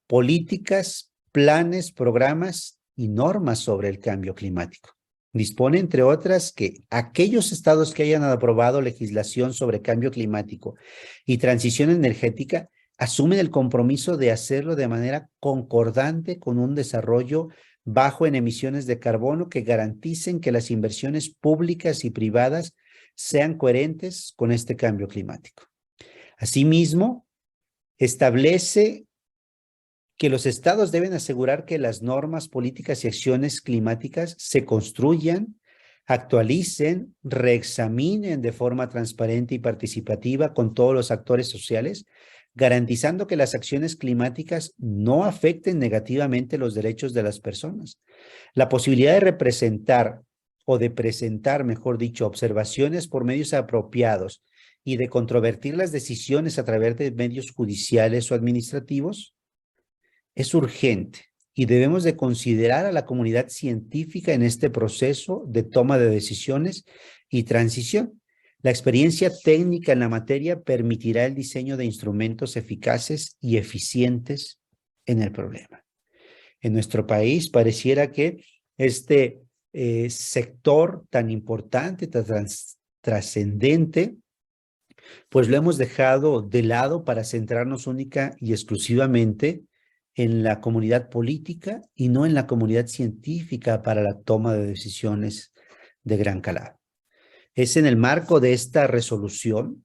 políticas, planes, programas y normas sobre el cambio climático. Dispone, entre otras, que aquellos estados que hayan aprobado legislación sobre cambio climático y transición energética asumen el compromiso de hacerlo de manera concordante con un desarrollo bajo en emisiones de carbono que garanticen que las inversiones públicas y privadas sean coherentes con este cambio climático. Asimismo, establece que los estados deben asegurar que las normas, políticas y acciones climáticas se construyan, actualicen, reexaminen de forma transparente y participativa con todos los actores sociales, garantizando que las acciones climáticas no afecten negativamente los derechos de las personas. La posibilidad de representar o de presentar, mejor dicho, observaciones por medios apropiados y de controvertir las decisiones a través de medios judiciales o administrativos es urgente y debemos de considerar a la comunidad científica en este proceso de toma de decisiones y transición. La experiencia técnica en la materia permitirá el diseño de instrumentos eficaces y eficientes en el problema. En nuestro país pareciera que este sector tan importante, tan trascendente, pues lo hemos dejado de lado para centrarnos única y exclusivamente en la comunidad política y no en la comunidad científica para la toma de decisiones de gran calado. Es en el marco de esta resolución,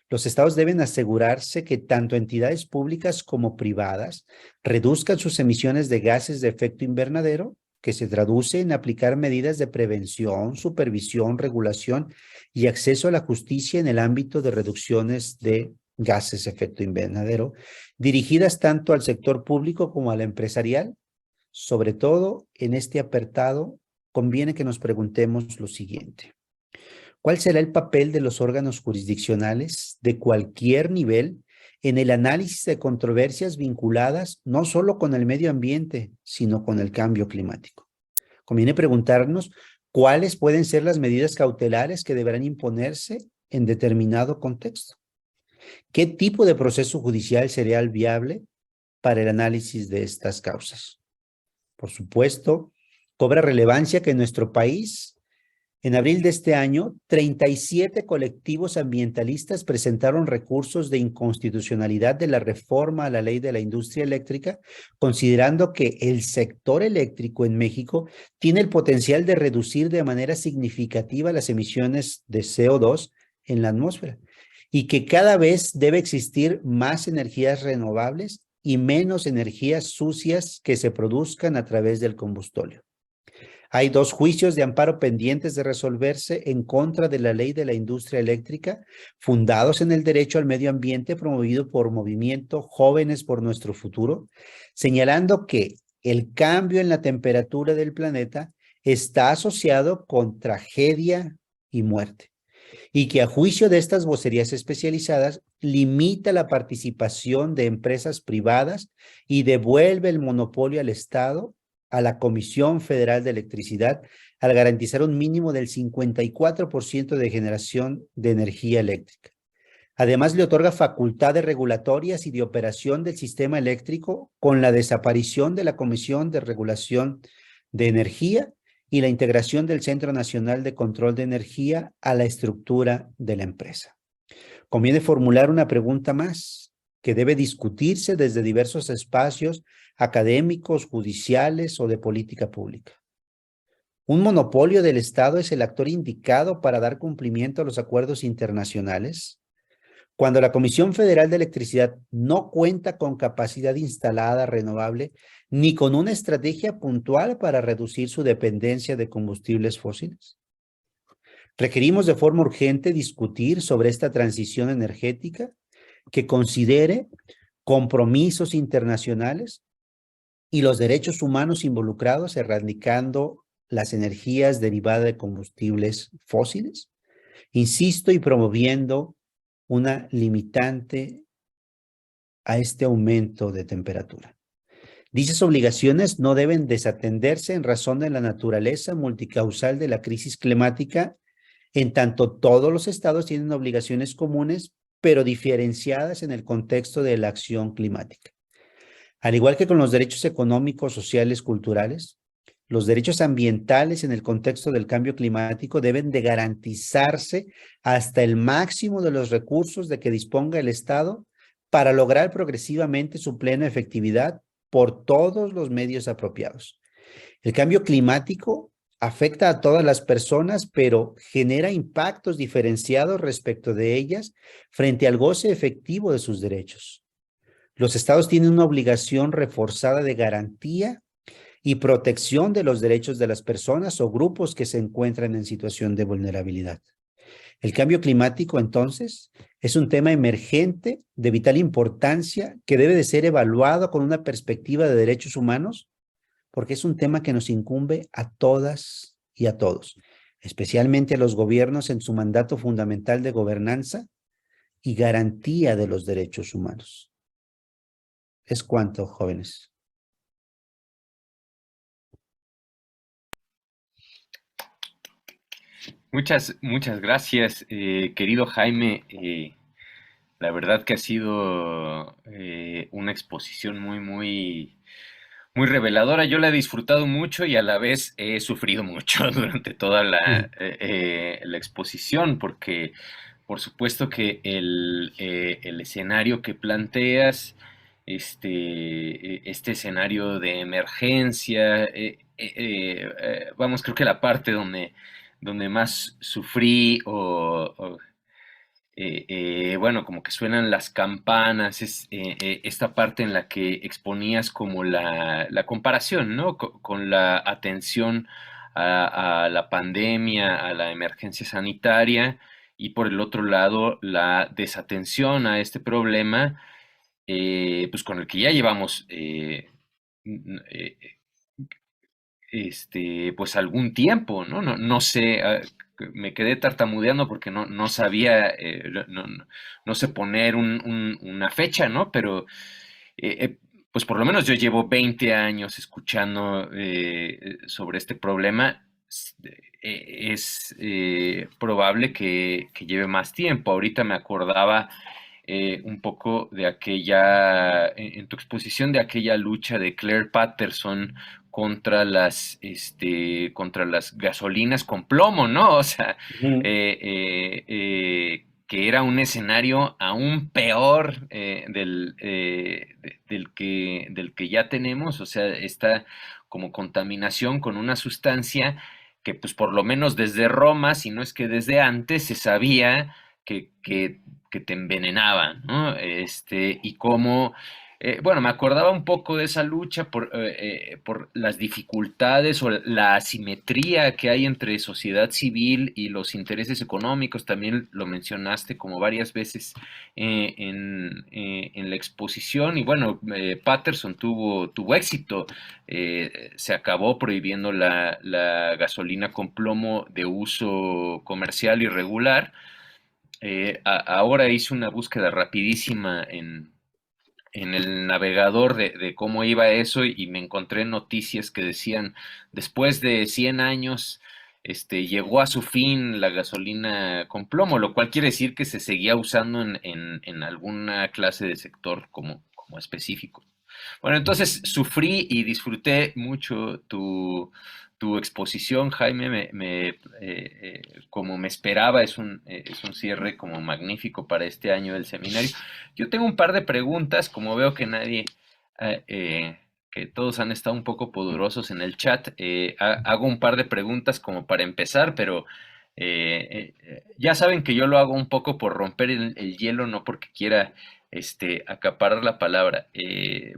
los estados deben asegurarse que tanto entidades públicas como privadas reduzcan sus emisiones de gases de efecto invernadero, que se traduce en aplicar medidas de prevención, supervisión, regulación y acceso a la justicia en el ámbito de reducciones de gases de efecto invernadero, dirigidas tanto al sector público como al empresarial. Sobre todo, en este apartado, conviene que nos preguntemos lo siguiente: ¿cuál será el papel de los órganos jurisdiccionales de cualquier nivel en el análisis de controversias vinculadas no solo con el medio ambiente, sino con el cambio climático? Conviene preguntarnos cuáles pueden ser las medidas cautelares que deberán imponerse en determinado contexto. ¿Qué tipo de proceso judicial sería el viable para el análisis de estas causas? Por supuesto, cobra relevancia que en nuestro país, en abril de este año, 37 colectivos ambientalistas presentaron recursos de inconstitucionalidad de la reforma a la ley de la industria eléctrica, considerando que el sector eléctrico en México tiene el potencial de reducir de manera significativa las emisiones de CO2 en la atmósfera y que cada vez debe existir más energías renovables y menos energías sucias que se produzcan a través del combustóleo. Hay 2 juicios de amparo pendientes de resolverse en contra de la ley de la industria eléctrica, fundados en el derecho al medio ambiente promovido por Movimiento Jóvenes por Nuestro Futuro, señalando que el cambio en la temperatura del planeta está asociado con tragedia y muerte, y que a juicio de estas vocerías especializadas limita la participación de empresas privadas y devuelve el monopolio al Estado, a la Comisión Federal de Electricidad, al garantizar un mínimo del 54% de generación de energía eléctrica. Además, le otorga facultades regulatorias y de operación del sistema eléctrico con la desaparición de la Comisión de Regulación de Energía y la integración del Centro Nacional de Control de Energía a la estructura de la empresa. Conviene formular una pregunta más que debe discutirse desde diversos espacios académicos, judiciales o de política pública. ¿Un monopolio del Estado es el actor indicado para dar cumplimiento a los acuerdos internacionales? Cuando la Comisión Federal de Electricidad no cuenta con capacidad instalada renovable ni con una estrategia puntual para reducir su dependencia de combustibles fósiles. Requerimos de forma urgente discutir sobre esta transición energética que considere compromisos internacionales y los derechos humanos involucrados, erradicando las energías derivadas de combustibles fósiles. Insisto, y promoviendo una limitante a este aumento de temperatura. Dichas obligaciones no deben desatenderse en razón de la naturaleza multicausal de la crisis climática, en tanto todos los estados tienen obligaciones comunes, pero diferenciadas en el contexto de la acción climática. Al igual que con los derechos económicos, sociales, culturales, los derechos ambientales en el contexto del cambio climático deben de garantizarse hasta el máximo de los recursos de que disponga el Estado para lograr progresivamente su plena efectividad por todos los medios apropiados. El cambio climático afecta a todas las personas, pero genera impactos diferenciados respecto de ellas frente al goce efectivo de sus derechos. Los estados tienen una obligación reforzada de garantía y protección de los derechos de las personas o grupos que se encuentran en situación de vulnerabilidad. El cambio climático, entonces, es un tema emergente de vital importancia que debe de ser evaluado con una perspectiva de derechos humanos, porque es un tema que nos incumbe a todas y a todos, especialmente a los gobiernos en su mandato fundamental de gobernanza y garantía de los derechos humanos. Es cuanto, jóvenes. Muchas gracias, querido Jaime. La verdad que ha sido una exposición muy reveladora. Yo la he disfrutado mucho y a la vez he sufrido mucho durante toda la exposición, porque por supuesto que el escenario que planteas, este escenario de emergencia, vamos, creo que la parte donde más sufrí bueno, como que suenan las campanas, es esta parte en la que exponías como la comparación, ¿no? Con la atención a la pandemia, a la emergencia sanitaria, y por el otro lado, la desatención a este problema, pues con el que ya llevamos pues algún tiempo, ¿no? No sé, me quedé tartamudeando porque no sabía, no sé poner una fecha, ¿no? Pero, pues por lo menos yo llevo 20 años escuchando sobre este problema. Es probable que lleve más tiempo. Ahorita me acordaba un poco de en tu exposición, de aquella lucha de Claire Patterson contra las gasolinas con plomo, ¿no? O sea, que era un escenario aún peor del que ya tenemos, o sea, esta como contaminación con una sustancia que pues por lo menos desde Roma, si no es que desde antes, se sabía que te envenenaba, ¿no? Y cómo bueno, me acordaba un poco de esa lucha por las dificultades o la asimetría que hay entre sociedad civil y los intereses económicos. También lo mencionaste como varias veces en la exposición. Y bueno, Patterson tuvo éxito. Se acabó prohibiendo la gasolina con plomo de uso comercial y regular. Ahora hice una búsqueda rapidísima en el navegador de cómo iba eso y me encontré noticias que decían, después de 100 años, llegó a su fin la gasolina con plomo, lo cual quiere decir que se seguía usando en alguna clase de sector como específico. Bueno, entonces sufrí y disfruté mucho tu exposición, Jaime, como me esperaba, es un cierre como magnífico para este año del seminario. Yo tengo un par de preguntas, como veo que que todos han estado un poco poderosos en el chat, hago un par de preguntas como para empezar, pero ya saben que yo lo hago un poco por romper el hielo, no porque quiera acaparar la palabra.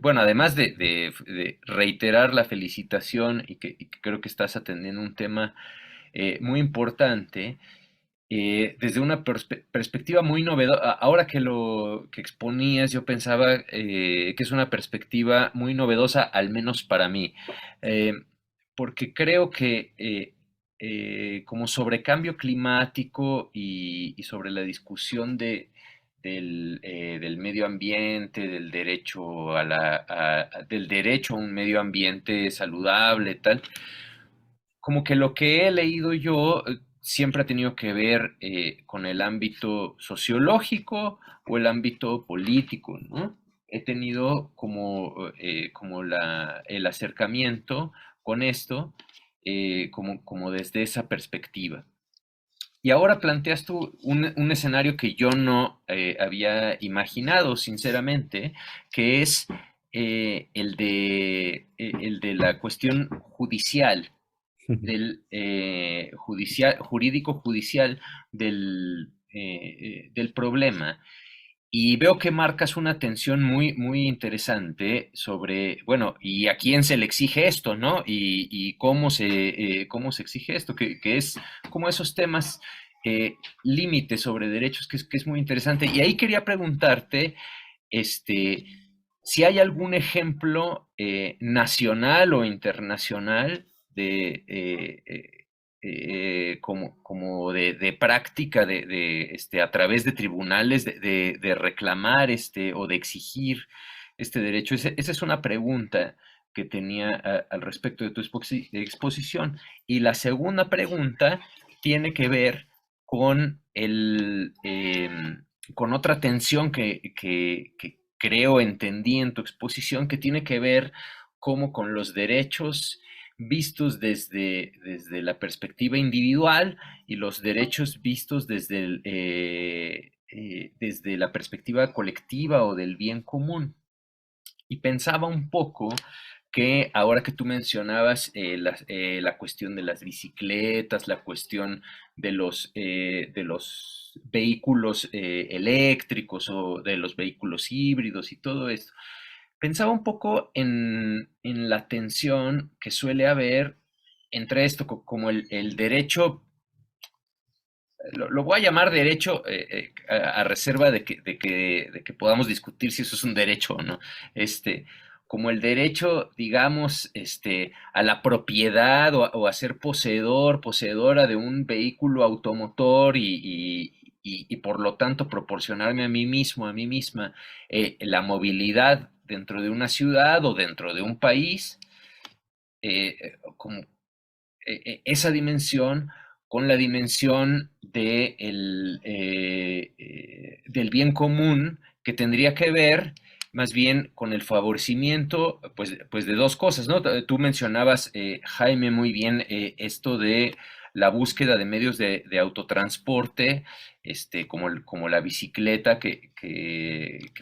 Bueno, además de reiterar la felicitación y que creo que estás atendiendo un tema muy importante, desde una perspectiva muy novedosa. Ahora que lo que exponías, yo pensaba que es una perspectiva muy novedosa, al menos para mí, eh, porque creo que como sobre cambio climático y sobre la discusión del medio ambiente, del derecho del derecho a un medio ambiente saludable, tal, como que lo que he leído yo siempre ha tenido que ver con el ámbito sociológico o el ámbito político, ¿no? He tenido como el acercamiento con esto como desde esa perspectiva. Y ahora planteas tú un escenario que yo no había imaginado, sinceramente, que es el de la cuestión judicial jurídico judicial del problema. Y veo que marcas una tensión muy, muy interesante sobre, bueno, y a quién se le exige esto, ¿no? Y cómo se exige esto, que es como esos temas límites sobre derechos, que es muy interesante. Y ahí quería preguntarte, este, si hay algún ejemplo nacional o internacional como de práctica a través de tribunales de reclamar o de exigir este derecho. Esa es una pregunta que tenía al respecto de tu exposición. Y la segunda pregunta tiene que ver con con otra tensión que creo entendí en tu exposición, que tiene que ver como con los derechos vistos desde la perspectiva individual y los derechos vistos desde la perspectiva colectiva o del bien común. Y pensaba un poco que ahora que tú mencionabas la cuestión de las bicicletas, la cuestión de los vehículos eléctricos o de los vehículos híbridos y todo esto, pensaba un poco en la tensión que suele haber entre esto, como el derecho, lo voy a llamar derecho a reserva de que podamos discutir si eso es un derecho o no, como el derecho, digamos, a la propiedad o a ser poseedora de un vehículo automotor y por lo tanto proporcionarme a mí mismo, a mí misma, la movilidad dentro de una ciudad o dentro de un país, como esa dimensión con la dimensión del bien común, que tendría que ver más bien con el favorecimiento pues de dos cosas, ¿no? Tú mencionabas, Jaime, muy bien esto de la búsqueda de medios de autotransporte, como la bicicleta, que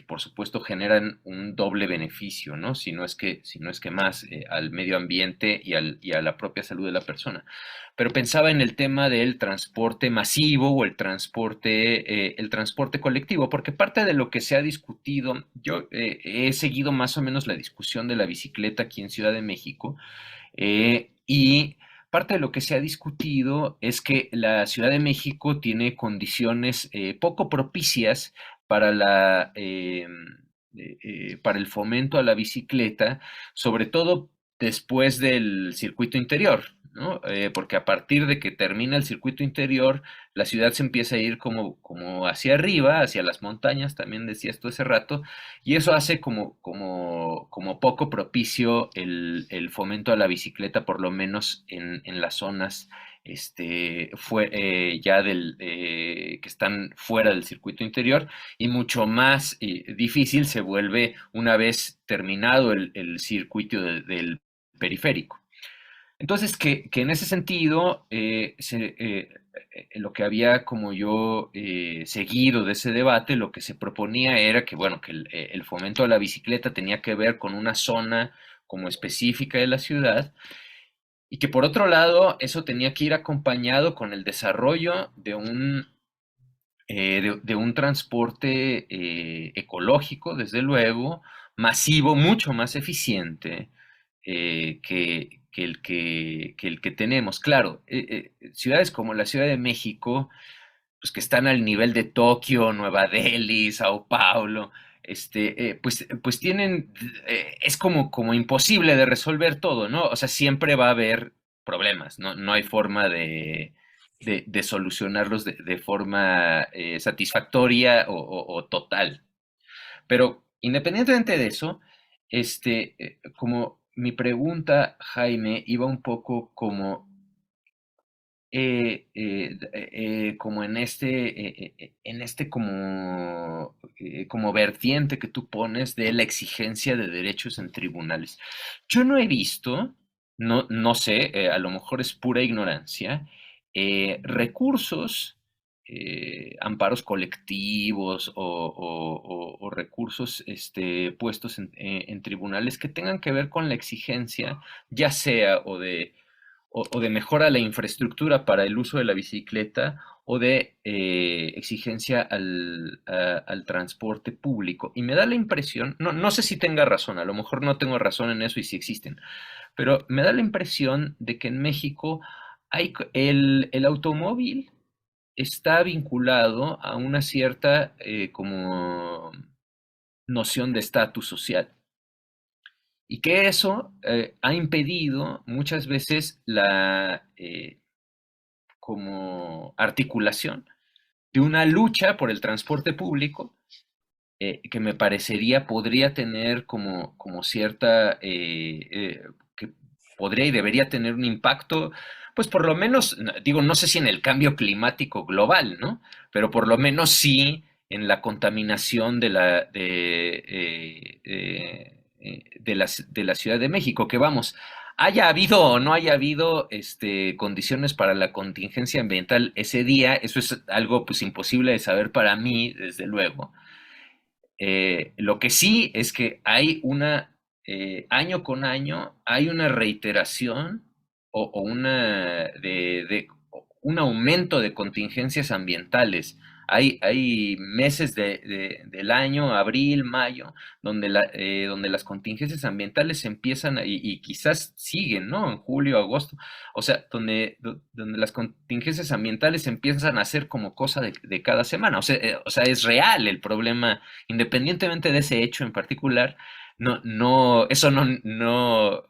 por supuesto generan un doble beneficio, ¿no? Si no es que más, al medio ambiente y a la propia salud de la persona. Pero pensaba en el tema del transporte masivo o el transporte colectivo, porque parte de lo que se ha discutido, yo he seguido más o menos la discusión de la bicicleta aquí en Ciudad de México, y parte de lo que se ha discutido es que la Ciudad de México tiene condiciones poco propicias para para el fomento a la bicicleta, sobre todo después del circuito interior, ¿no? Porque a partir de que termina el circuito interior, la ciudad se empieza a ir como hacia arriba, hacia las montañas, también decía esto hace rato, y eso hace como poco propicio el fomento a la bicicleta, por lo menos en las zonas que están fuera del circuito interior, y mucho más difícil se vuelve una vez terminado el circuito del periférico. Entonces, que en ese sentido, lo que había como yo seguido de ese debate, lo que se proponía era que, bueno, que el fomento a la bicicleta tenía que ver con una zona como específica de la ciudad, y que por otro lado, eso tenía que ir acompañado con el desarrollo de un transporte ecológico, desde luego, masivo, mucho más eficiente que el que tenemos. Claro, ciudades como la Ciudad de México, pues que están al nivel de Tokio, Nueva Delhi, Sao Paulo, pues tienen, es como imposible de resolver todo, ¿no? O sea, siempre va a haber problemas, ¿no? No hay forma de solucionarlos de forma satisfactoria o total. Pero independientemente de eso, como mi pregunta, Jaime, iba un poco como en este como vertiente que tú pones de la exigencia de derechos en tribunales. Yo no he visto, no sé, a lo mejor es pura ignorancia, recursos, amparos colectivos o recursos puestos en tribunales que tengan que ver con la exigencia, ya sea o de mejora a la infraestructura para el uso de la bicicleta o de exigencia al transporte público. Y me da la impresión, no sé si tenga razón, a lo mejor no tengo razón en eso y si existen, pero me da la impresión de que en México el automóvil está vinculado a una cierta como noción de estatus social. Y que eso ha impedido muchas veces la como articulación de una lucha por el transporte público que me parecería podría tener como cierta, que podría y debería tener un impacto, pues por lo menos, digo, no sé si en el cambio climático global, ¿no? Pero por lo menos sí en la contaminación de la Ciudad de México, que vamos, haya habido o no haya habido condiciones para la contingencia ambiental ese día, eso es algo pues imposible de saber para mí, desde luego. Lo que sí es que hay año con año, hay una reiteración o un aumento de contingencias ambientales. Hay meses del año, abril, mayo, donde las contingencias ambientales empiezan y quizás siguen, ¿no? En julio, agosto. O sea, donde las contingencias ambientales empiezan a ser como cosa de cada semana. O sea, es real el problema independientemente de ese hecho en particular, eso no,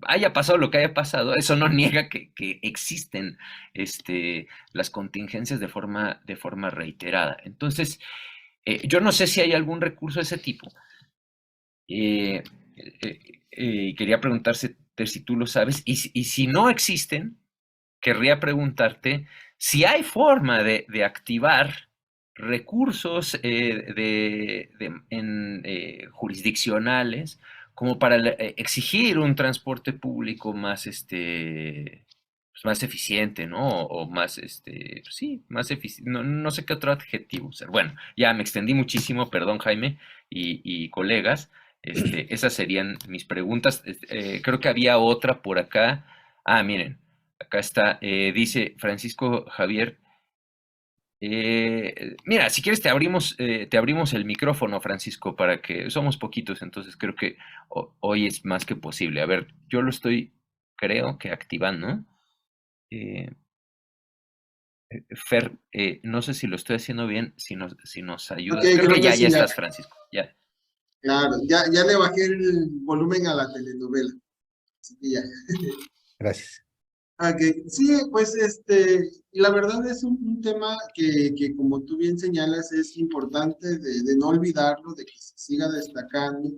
haya pasado lo que haya pasado, eso no niega que existen las contingencias de forma reiterada. Entonces, yo no sé si hay algún recurso de ese tipo. Quería preguntarse si tú lo sabes, y si no existen, querría preguntarte si hay forma de activar recursos jurisdiccionales como para exigir un transporte público más, pues más eficiente, ¿no? O más, pues sí, más eficiente, no, no sé qué otro adjetivo usar. Bueno, ya me extendí muchísimo, perdón Jaime y colegas, esas serían mis preguntas. Creo que había otra por acá. Ah, miren, acá está, dice Francisco Javier. Mira, si quieres te abrimos el micrófono, Francisco, para que somos poquitos, entonces creo que hoy es más que posible. A ver, yo lo estoy, creo que activando. Eh, Fer, no sé si lo estoy haciendo bien, si nos Ok, ayudas. Creo creo que que ya sí, ya. estás, Francisco. Ya. Claro, ya le bajé el volumen a la telenovela. Así que ya. Gracias. Ok, sí, pues la verdad es un tema que como tú bien señalas es importante de no olvidarlo, de que se siga destacando,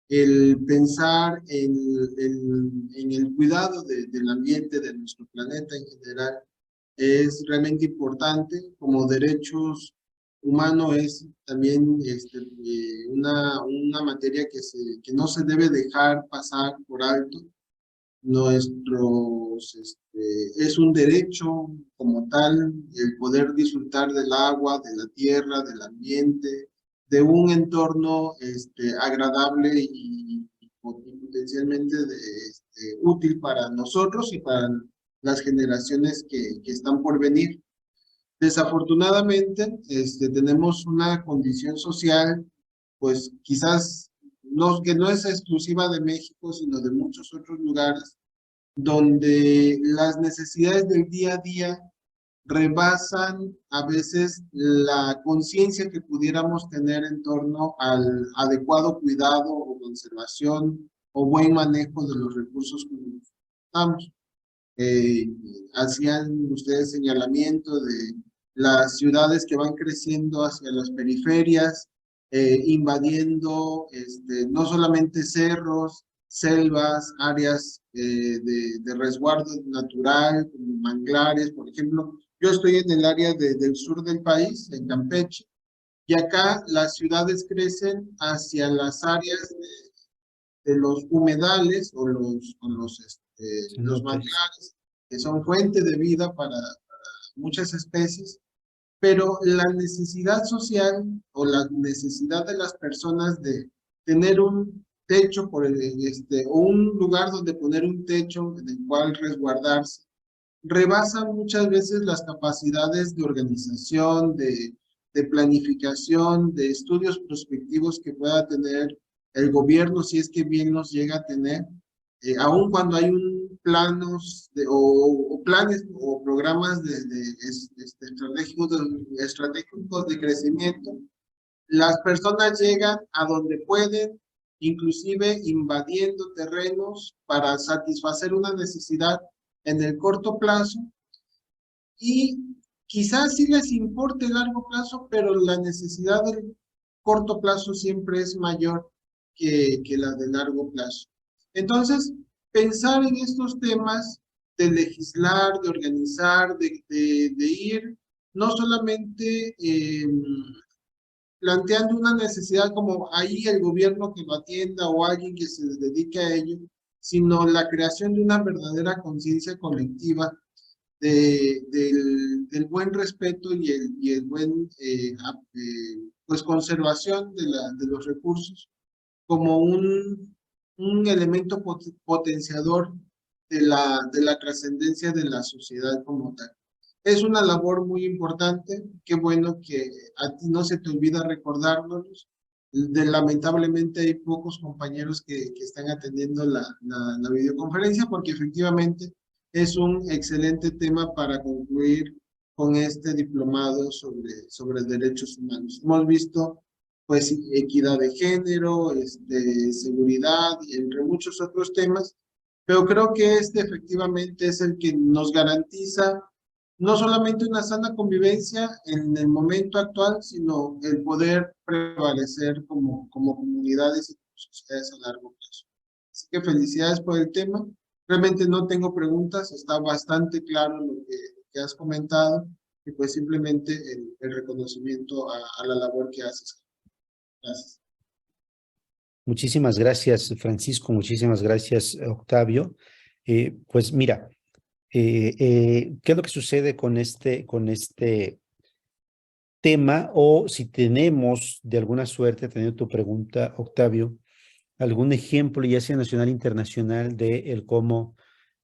el pensar en el cuidado del ambiente, de nuestro planeta en general, es realmente importante. Como derechos humanos es también una materia que no se debe dejar pasar por alto. Es un derecho como tal el poder disfrutar del agua, de la tierra, del ambiente, de un entorno agradable y potencialmente útil para nosotros y para las generaciones que están por venir. Desafortunadamente, tenemos una condición social, pues quizás no, que no es exclusiva de México, sino de muchos otros lugares, donde las necesidades del día a día rebasan a veces la conciencia que pudiéramos tener en torno al adecuado cuidado o conservación o buen manejo de los recursos que necesitamos. Eh, Hacían ustedes señalamiento de las ciudades que van creciendo hacia las periferias, invadiendo no solamente cerros, selvas, áreas de resguardo natural, como manglares, por ejemplo. Yo estoy en el área del sur del país, en Campeche, y acá las ciudades crecen hacia las áreas de los humedales los Cenotes. manglares, que son fuente de vida para muchas especies, pero la necesidad social o la necesidad de las personas de tener un techo o un lugar donde poner un techo en el cual resguardarse, rebasan muchas veces las capacidades de organización, de planificación, de estudios prospectivos que pueda tener el gobierno, si es que bien los llega a tener, aun cuando hay un planos o planes o programas estratégicos de crecimiento, las personas llegan a donde pueden, inclusive invadiendo terrenos para satisfacer una necesidad en el corto plazo, y quizás sí les importe el largo plazo, pero la necesidad del corto plazo siempre es mayor que la de largo plazo. Entonces, pensar en estos temas de legislar, de organizar, de ir no solamente planteando una necesidad como ahí el gobierno que lo atienda o alguien que se dedique a ello, sino la creación de una verdadera conciencia colectiva del buen respeto y el buen pues conservación de los recursos como un elemento potenciador de la trascendencia de la sociedad como tal. Es una labor muy importante, qué bueno que a ti no se te olvida recordárnoslos. Lamentablemente hay pocos compañeros que están atendiendo la videoconferencia porque efectivamente es un excelente tema para concluir con este diplomado sobre derechos humanos. Hemos visto pues equidad de género, seguridad, y entre muchos otros temas, pero creo que este efectivamente es el que nos garantiza no solamente una sana convivencia en el momento actual, sino el poder prevalecer como comunidades y como sociedades a largo plazo. Así que felicidades por el tema. Realmente no tengo preguntas, está bastante claro que has comentado y pues simplemente el reconocimiento a la labor que haces. Gracias. Muchísimas gracias, Francisco. Muchísimas gracias, Octavio. Pues mira, ¿qué es lo que sucede con este tema? O si tenemos, de alguna suerte, teniendo tu pregunta, Octavio, algún ejemplo, ya sea nacional o internacional, de el cómo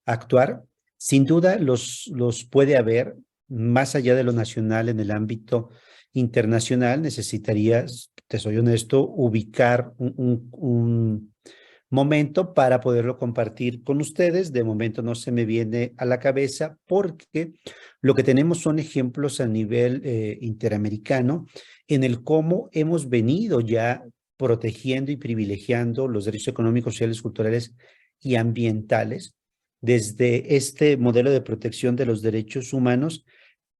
actuar. Sin duda los puede haber, más allá de lo nacional, en el ámbito internacional. Necesitarías, te soy honesto, ubicar un momento para poderlo compartir con ustedes. De momento no se me viene a la cabeza porque lo que tenemos son ejemplos a nivel interamericano en el cómo hemos venido ya protegiendo y privilegiando los derechos económicos, sociales, culturales y ambientales desde este modelo de protección de los derechos humanos,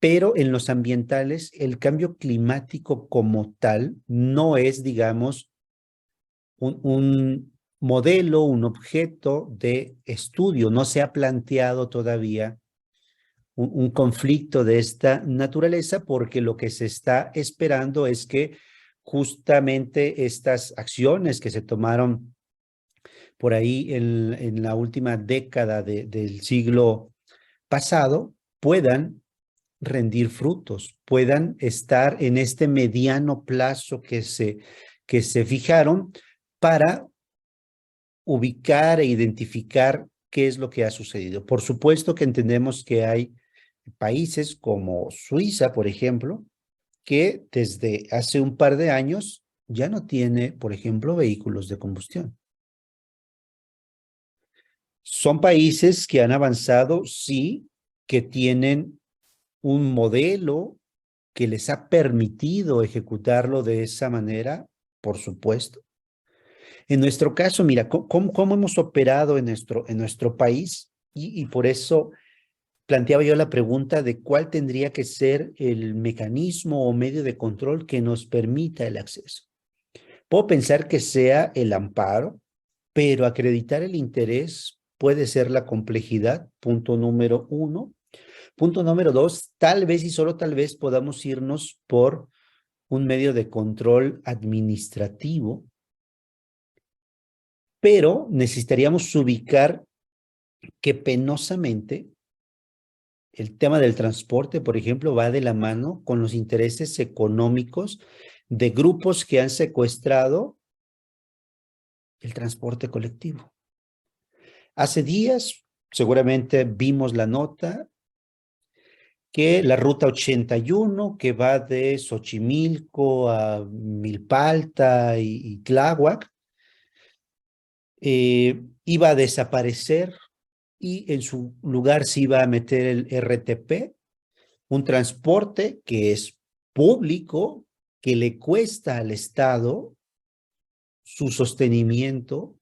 pero en los ambientales el cambio climático como tal no es, digamos, un modelo, un objeto de estudio. No se ha planteado todavía un conflicto de esta naturaleza, porque lo que se está esperando es que justamente estas acciones que se tomaron por ahí en la última década del siglo pasado puedan rendir frutos, puedan estar en este mediano plazo que se fijaron para ubicar e identificar qué es lo que ha sucedido. Por supuesto que entendemos que hay países como Suiza, por ejemplo, que desde hace un par de años ya no tiene, por ejemplo, vehículos de combustión. Son países que han avanzado, sí, que tienen un modelo que les ha permitido ejecutarlo de esa manera, por supuesto. En nuestro caso, mira, ¿cómo hemos operado en nuestro país? Y por eso planteaba yo la pregunta de cuál tendría que ser el mecanismo o medio de control que nos permita el acceso. Puedo pensar que sea el amparo, pero acreditar el interés puede ser la complejidad, punto número uno. Punto número dos, tal vez y solo tal vez podamos irnos por un medio de control administrativo, pero necesitaríamos ubicar que penosamente el tema del transporte, por ejemplo, va de la mano con los intereses económicos de grupos que han secuestrado el transporte colectivo. Hace días, seguramente vimos la nota, que la ruta 81, que va de Xochimilco a Milpalta y Tláhuac, iba a desaparecer y en su lugar se iba a meter el RTP, un transporte que es público, que le cuesta al Estado su sostenimiento,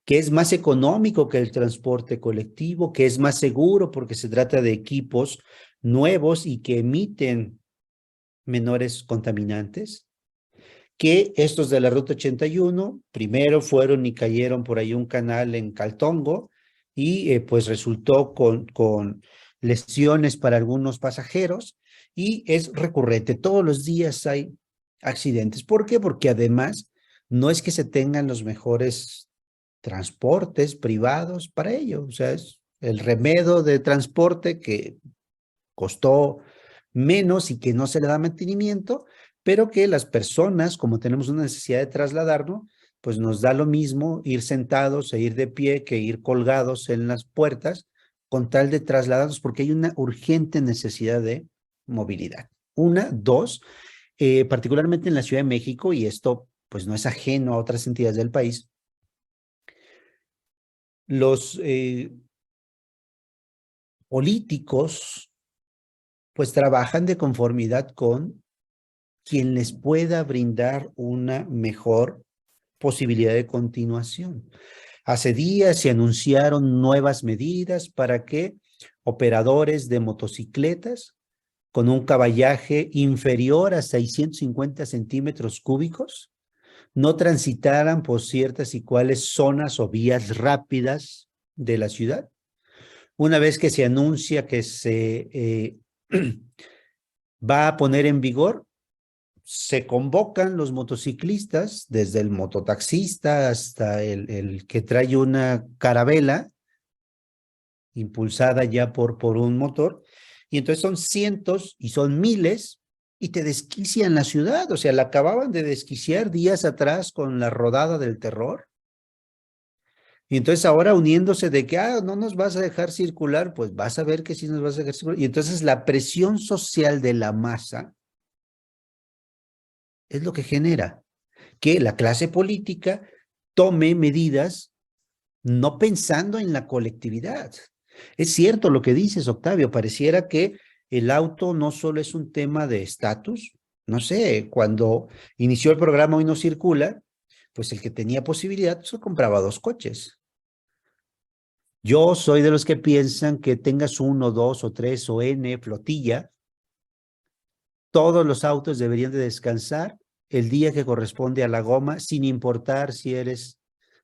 que es más económico que el transporte colectivo, que es más seguro porque se trata de equipos nuevos y que emiten menores contaminantes, que estos de la Ruta 81 primero fueron y cayeron por ahí un canal en Caltongo y pues resultó con lesiones para algunos pasajeros y es recurrente. Todos los días hay accidentes. ¿Por qué? Porque además no es que se tengan los mejores transportes privados para ello. O sea, es el remedio de transporte que costó menos y que no se le da mantenimiento, pero que las personas, como tenemos una necesidad de trasladarnos, pues nos da lo mismo ir sentados e ir de pie que ir colgados en las puertas con tal de trasladarnos, porque hay una urgente necesidad de movilidad. Una, dos, particularmente en la Ciudad de México, y esto pues no es ajeno a otras entidades del país, los políticos pues trabajan de conformidad con quien les pueda brindar una mejor posibilidad de continuación. Hace días se anunciaron nuevas medidas para que operadores de motocicletas con un caballaje inferior a 650 centímetros cúbicos no transitaran por ciertas y cuales zonas o vías rápidas de la ciudad. Una vez que se anuncia que se va a poner en vigor, se convocan los motociclistas, desde el mototaxista hasta el que trae una carabela impulsada ya por un motor, y entonces son cientos y son miles y te desquician la ciudad. O sea, la acababan de desquiciar días atrás con la rodada del terror. Y entonces ahora uniéndose de que, no nos vas a dejar circular, pues vas a ver que sí nos vas a dejar circular. Y entonces la presión social de la masa es lo que genera que la clase política tome medidas no pensando en la colectividad. Es cierto lo que dices, Octavio, pareciera que el auto no solo es un tema de estatus. No sé, cuando inició el programa Hoy No Circula, pues el que tenía posibilidad se compraba 2 coches. Yo soy de los que piensan que tengas 1, 2 o 3 o N flotilla, todos los autos deberían de descansar el día que corresponde a la goma, sin importar si eres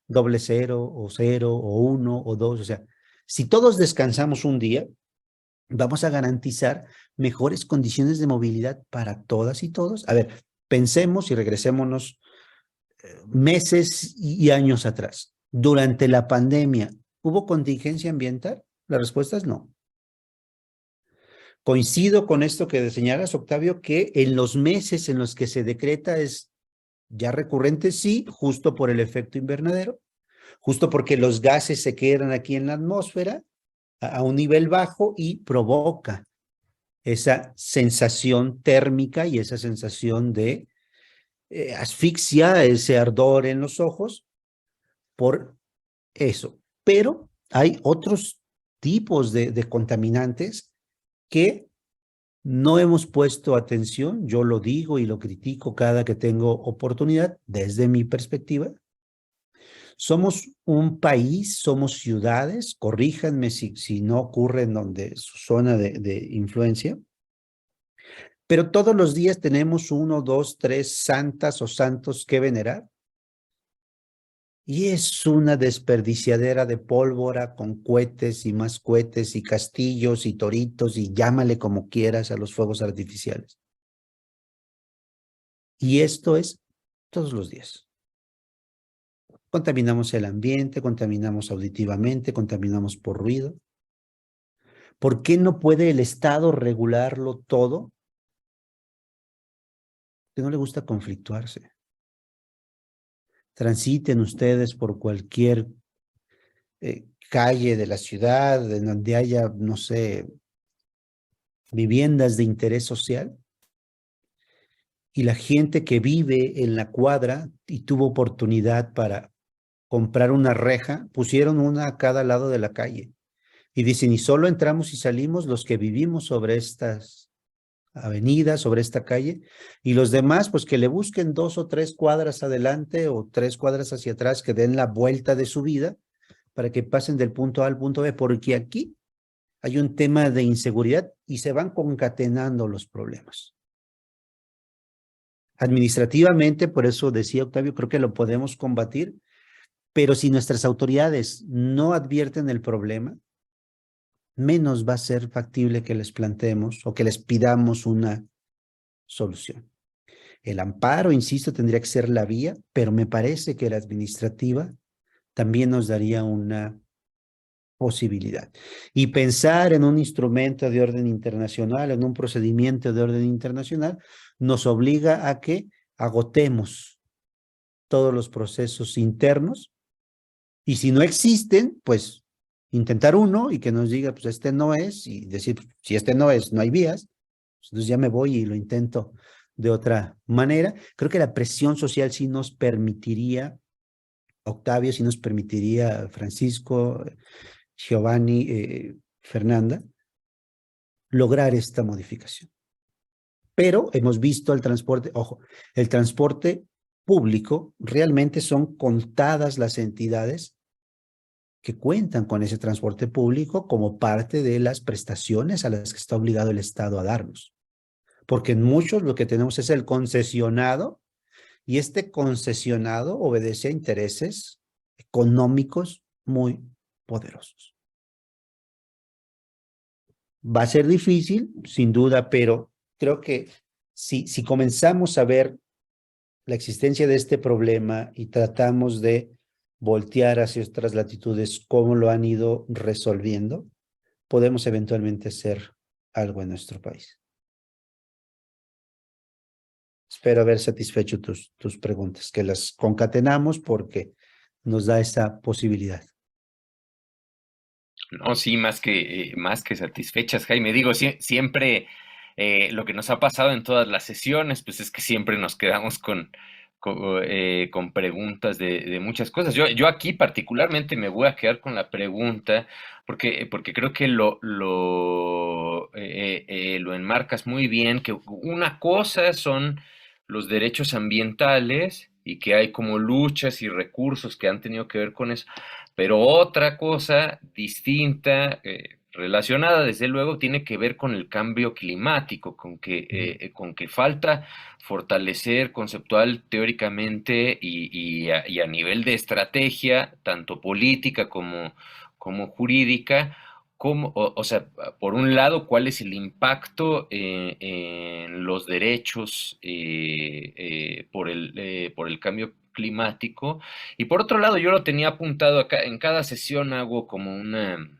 00 o 0 o 1 o 2. O sea, si todos descansamos un día, vamos a garantizar mejores condiciones de movilidad para todas y todos. A ver, pensemos y regresémonos meses y años atrás. Durante la pandemia, ¿hubo contingencia ambiental? La respuesta es no. Coincido con esto que señalas, Octavio, que en los meses en los que se decreta es ya recurrente, sí, justo por el efecto invernadero, justo porque los gases se quedan aquí en la atmósfera a un nivel bajo y provoca esa sensación térmica y esa sensación de asfixia, ese ardor en los ojos por eso. Pero hay otros tipos de contaminantes que no hemos puesto atención. Yo lo digo y lo critico cada que tengo oportunidad desde mi perspectiva. Somos un país, somos ciudades, corríjanme si no ocurre en donde su zona de influencia, pero todos los días tenemos 1, 2, 3 santas o santos que venerar. Y es una desperdiciadera de pólvora con cohetes y más cohetes y castillos y toritos y llámale como quieras a los fuegos artificiales. Y esto es todos los días. Contaminamos el ambiente, contaminamos auditivamente, contaminamos por ruido. ¿Por qué no puede el Estado regularlo todo? Que no le gusta conflictuarse. Transiten ustedes por cualquier calle de la ciudad en donde haya, no sé, viviendas de interés social, y la gente que vive en la cuadra y tuvo oportunidad para comprar una reja, pusieron una a cada lado de la calle. Y dicen, y solo entramos y salimos los que vivimos sobre estas avenidas, sobre esta calle, y los demás, pues que le busquen 2 o 3 cuadras adelante o 3 cuadras hacia atrás, que den la vuelta de su vida para que pasen del punto A al punto B, porque aquí hay un tema de inseguridad y se van concatenando los problemas. Administrativamente, por eso decía Octavio, creo que lo podemos combatir, pero si nuestras autoridades no advierten el problema, menos va a ser factible que les planteemos o que les pidamos una solución. El amparo, insisto, tendría que ser la vía, pero me parece que la administrativa también nos daría una posibilidad. Y pensar en un instrumento de orden internacional, en un procedimiento de orden internacional, nos obliga a que agotemos todos los procesos internos, y si no existen, pues intentar uno y que nos diga, pues este no es, y decir, si este no es, no hay vías, pues entonces ya me voy y lo intento de otra manera. Creo que la presión social sí nos permitiría, Octavio, sí nos permitiría, Francisco, Giovanni, Fernanda, lograr esta modificación. Pero hemos visto el transporte, ojo, el transporte público, realmente son contadas las entidades que cuentan con ese transporte público como parte de las prestaciones a las que está obligado el Estado a darnos. Porque en muchos lo que tenemos es el concesionado, y este concesionado obedece a intereses económicos muy poderosos. Va a ser difícil, sin duda, pero creo que si comenzamos a ver la existencia de este problema y tratamos de voltear hacia otras latitudes, cómo lo han ido resolviendo, podemos eventualmente hacer algo en nuestro país. Espero haber satisfecho tus preguntas, que las concatenamos porque nos da esa posibilidad. No, sí, más que satisfechas, Jaime. Digo, siempre lo que nos ha pasado en todas las sesiones, pues es que siempre nos quedamos con preguntas de muchas cosas. Yo aquí particularmente me voy a quedar con la pregunta porque creo que lo enmarcas muy bien, que una cosa son los derechos ambientales y que hay como luchas y recursos que han tenido que ver con eso. Pero otra cosa distinta, relacionada desde luego, tiene que ver con el cambio climático, con que falta fortalecer conceptual, teóricamente y a nivel de estrategia, tanto política como jurídica, o sea, por un lado, cuál es el impacto en los derechos por el cambio climático, y por otro lado, yo lo tenía apuntado acá, en cada sesión hago como un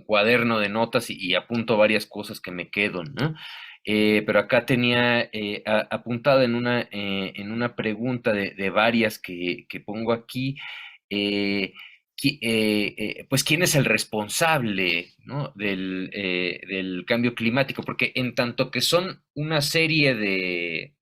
cuaderno de notas y apunto varias cosas que me quedo, ¿no? Pero acá tenía apuntado en una pregunta de varias que pongo aquí, eh, pues quién es el responsable, ¿no? Del cambio climático, porque en tanto que son una serie de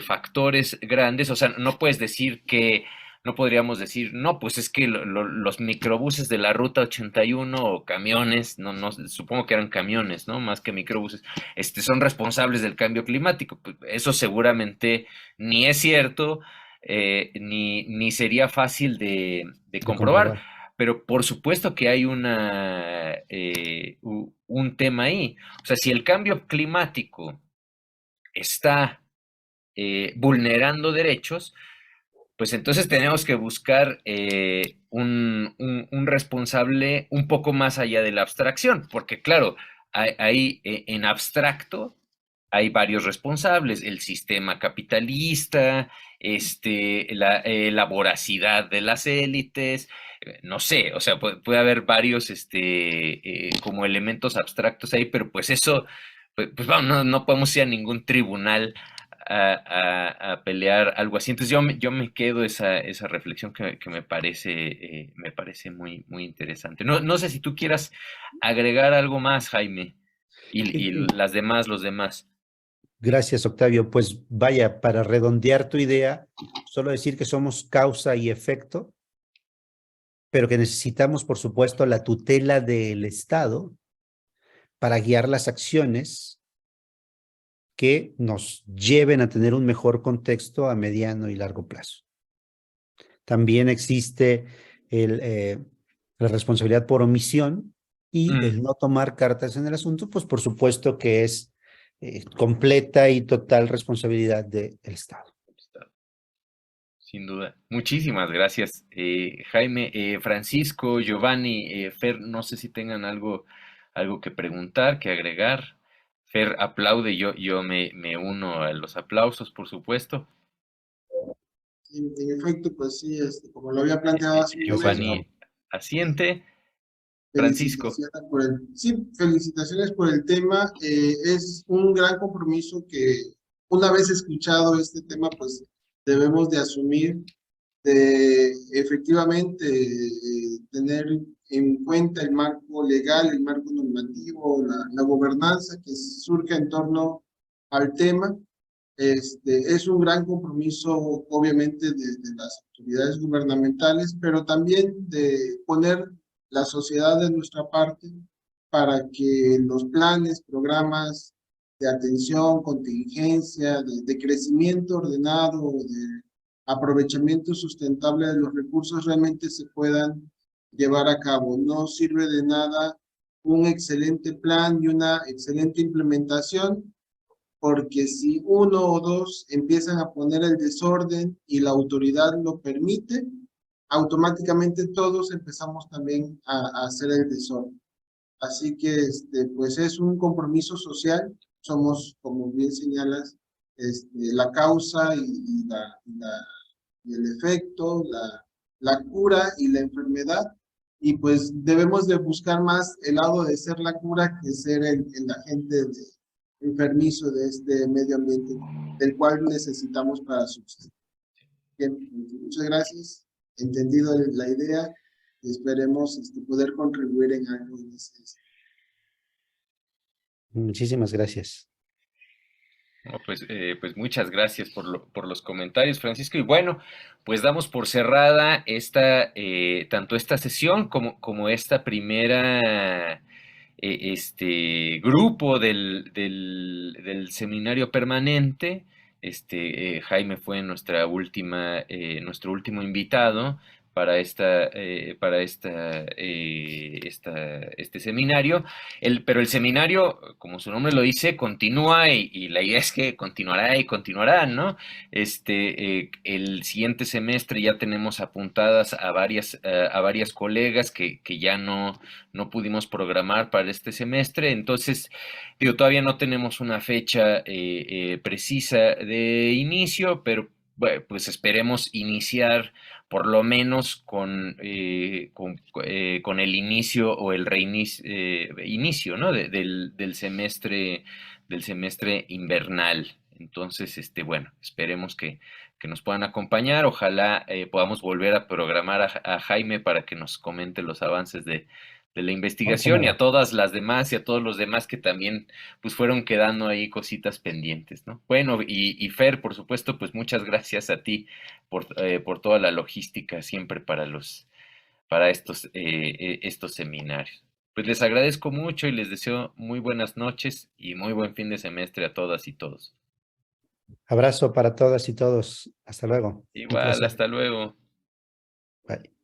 factores grandes, o sea, no puedes decir que, no podríamos decir, no, pues es que los microbuses de la Ruta 81 o camiones, no, supongo que eran camiones, ¿no? Más que microbuses, son responsables del cambio climático. Pues eso seguramente ni es cierto, ni sería fácil de De comprobar. comprobar. Pero por supuesto que hay un tema ahí. O sea, si el cambio climático está vulnerando derechos, pues entonces tenemos que buscar un responsable un poco más allá de la abstracción, porque claro, en abstracto hay varios responsables, el sistema capitalista, la voracidad de las élites, no sé, o sea, puede haber varios como elementos abstractos ahí, pero pues eso, pues vamos, no podemos ir a ningún tribunal a pelear algo así. Entonces yo me quedo esa reflexión que me parece muy interesante. No sé si tú quieras agregar algo más, Jaime, y Y las demás, los demás. gracias, Octavio. Pues vaya, para redondear tu idea, solo decir que somos causa y efecto, pero que necesitamos, por supuesto, la tutela del Estado para guiar las acciones que nos lleven a tener un mejor contexto a mediano y largo plazo. También existe la responsabilidad por omisión y el no tomar cartas en el asunto, pues por supuesto que es completa y total responsabilidad del Estado. Sin duda. Muchísimas gracias, Jaime, Francisco, Giovanni, Fer, no sé si tengan algo que preguntar, que agregar. Fer aplaude, yo me uno a los aplausos, por supuesto. En efecto, pues sí, como lo había planteado hace un momento, Giovanni asiente. Francisco. felicitaciones por sí, felicitaciones por el tema. Es un gran compromiso que una vez escuchado este tema, pues debemos de asumir, de efectivamente tener en cuenta el marco legal, el marco normativo, la gobernanza que surge en torno al tema. Es un gran compromiso, obviamente, de las autoridades gubernamentales, pero también de poner la sociedad de nuestra parte para que los planes, programas de atención, contingencia, de crecimiento ordenado, de aprovechamiento sustentable de los recursos realmente se puedan llevar a cabo. No sirve de nada un excelente plan y una excelente implementación, porque si uno o dos empiezan a poner el desorden y la autoridad lo permite, automáticamente todos empezamos también a hacer el desorden. Así que pues es un compromiso social somos, como bien señalas, la causa y el efecto, la cura y la enfermedad, y pues debemos de buscar más el lado de ser la cura que ser el agente enfermizo de este medio ambiente, del cual necesitamos para subsistir. Bien, muchas gracias, entendido la idea, y esperemos poder contribuir en algo en ese. Muchísimas gracias. No, pues muchas gracias por los comentarios, Francisco. Y bueno, pues damos por cerrada tanto esta sesión como esta primera grupo del seminario permanente. Jaime fue nuestro último invitado para este seminario. Pero el seminario, como su nombre lo dice, continúa y la idea es que continuará y continuará, ¿no? El siguiente semestre ya tenemos apuntadas a varias colegas que ya no pudimos programar para este semestre. Entonces, digo, todavía no tenemos una fecha precisa de inicio, pero bueno, pues esperemos iniciar por lo menos con el inicio o el inicio, ¿no? Del semestre invernal. Entonces, bueno, esperemos que nos puedan acompañar. Ojalá podamos volver a programar a Jaime para que nos comente los avances de la investigación, y a ¿Cómo todas las demás y a todos los demás que también pues fueron quedando ahí cositas pendientes, ¿no? Bueno, y Fer, por supuesto, pues muchas gracias a ti por toda la logística siempre para estos seminarios. Pues les agradezco mucho y les deseo muy buenas noches y muy buen fin de semestre a todas y todos. Abrazo para todas y todos. Hasta luego. Un Igual, placer. hasta luego. Bye.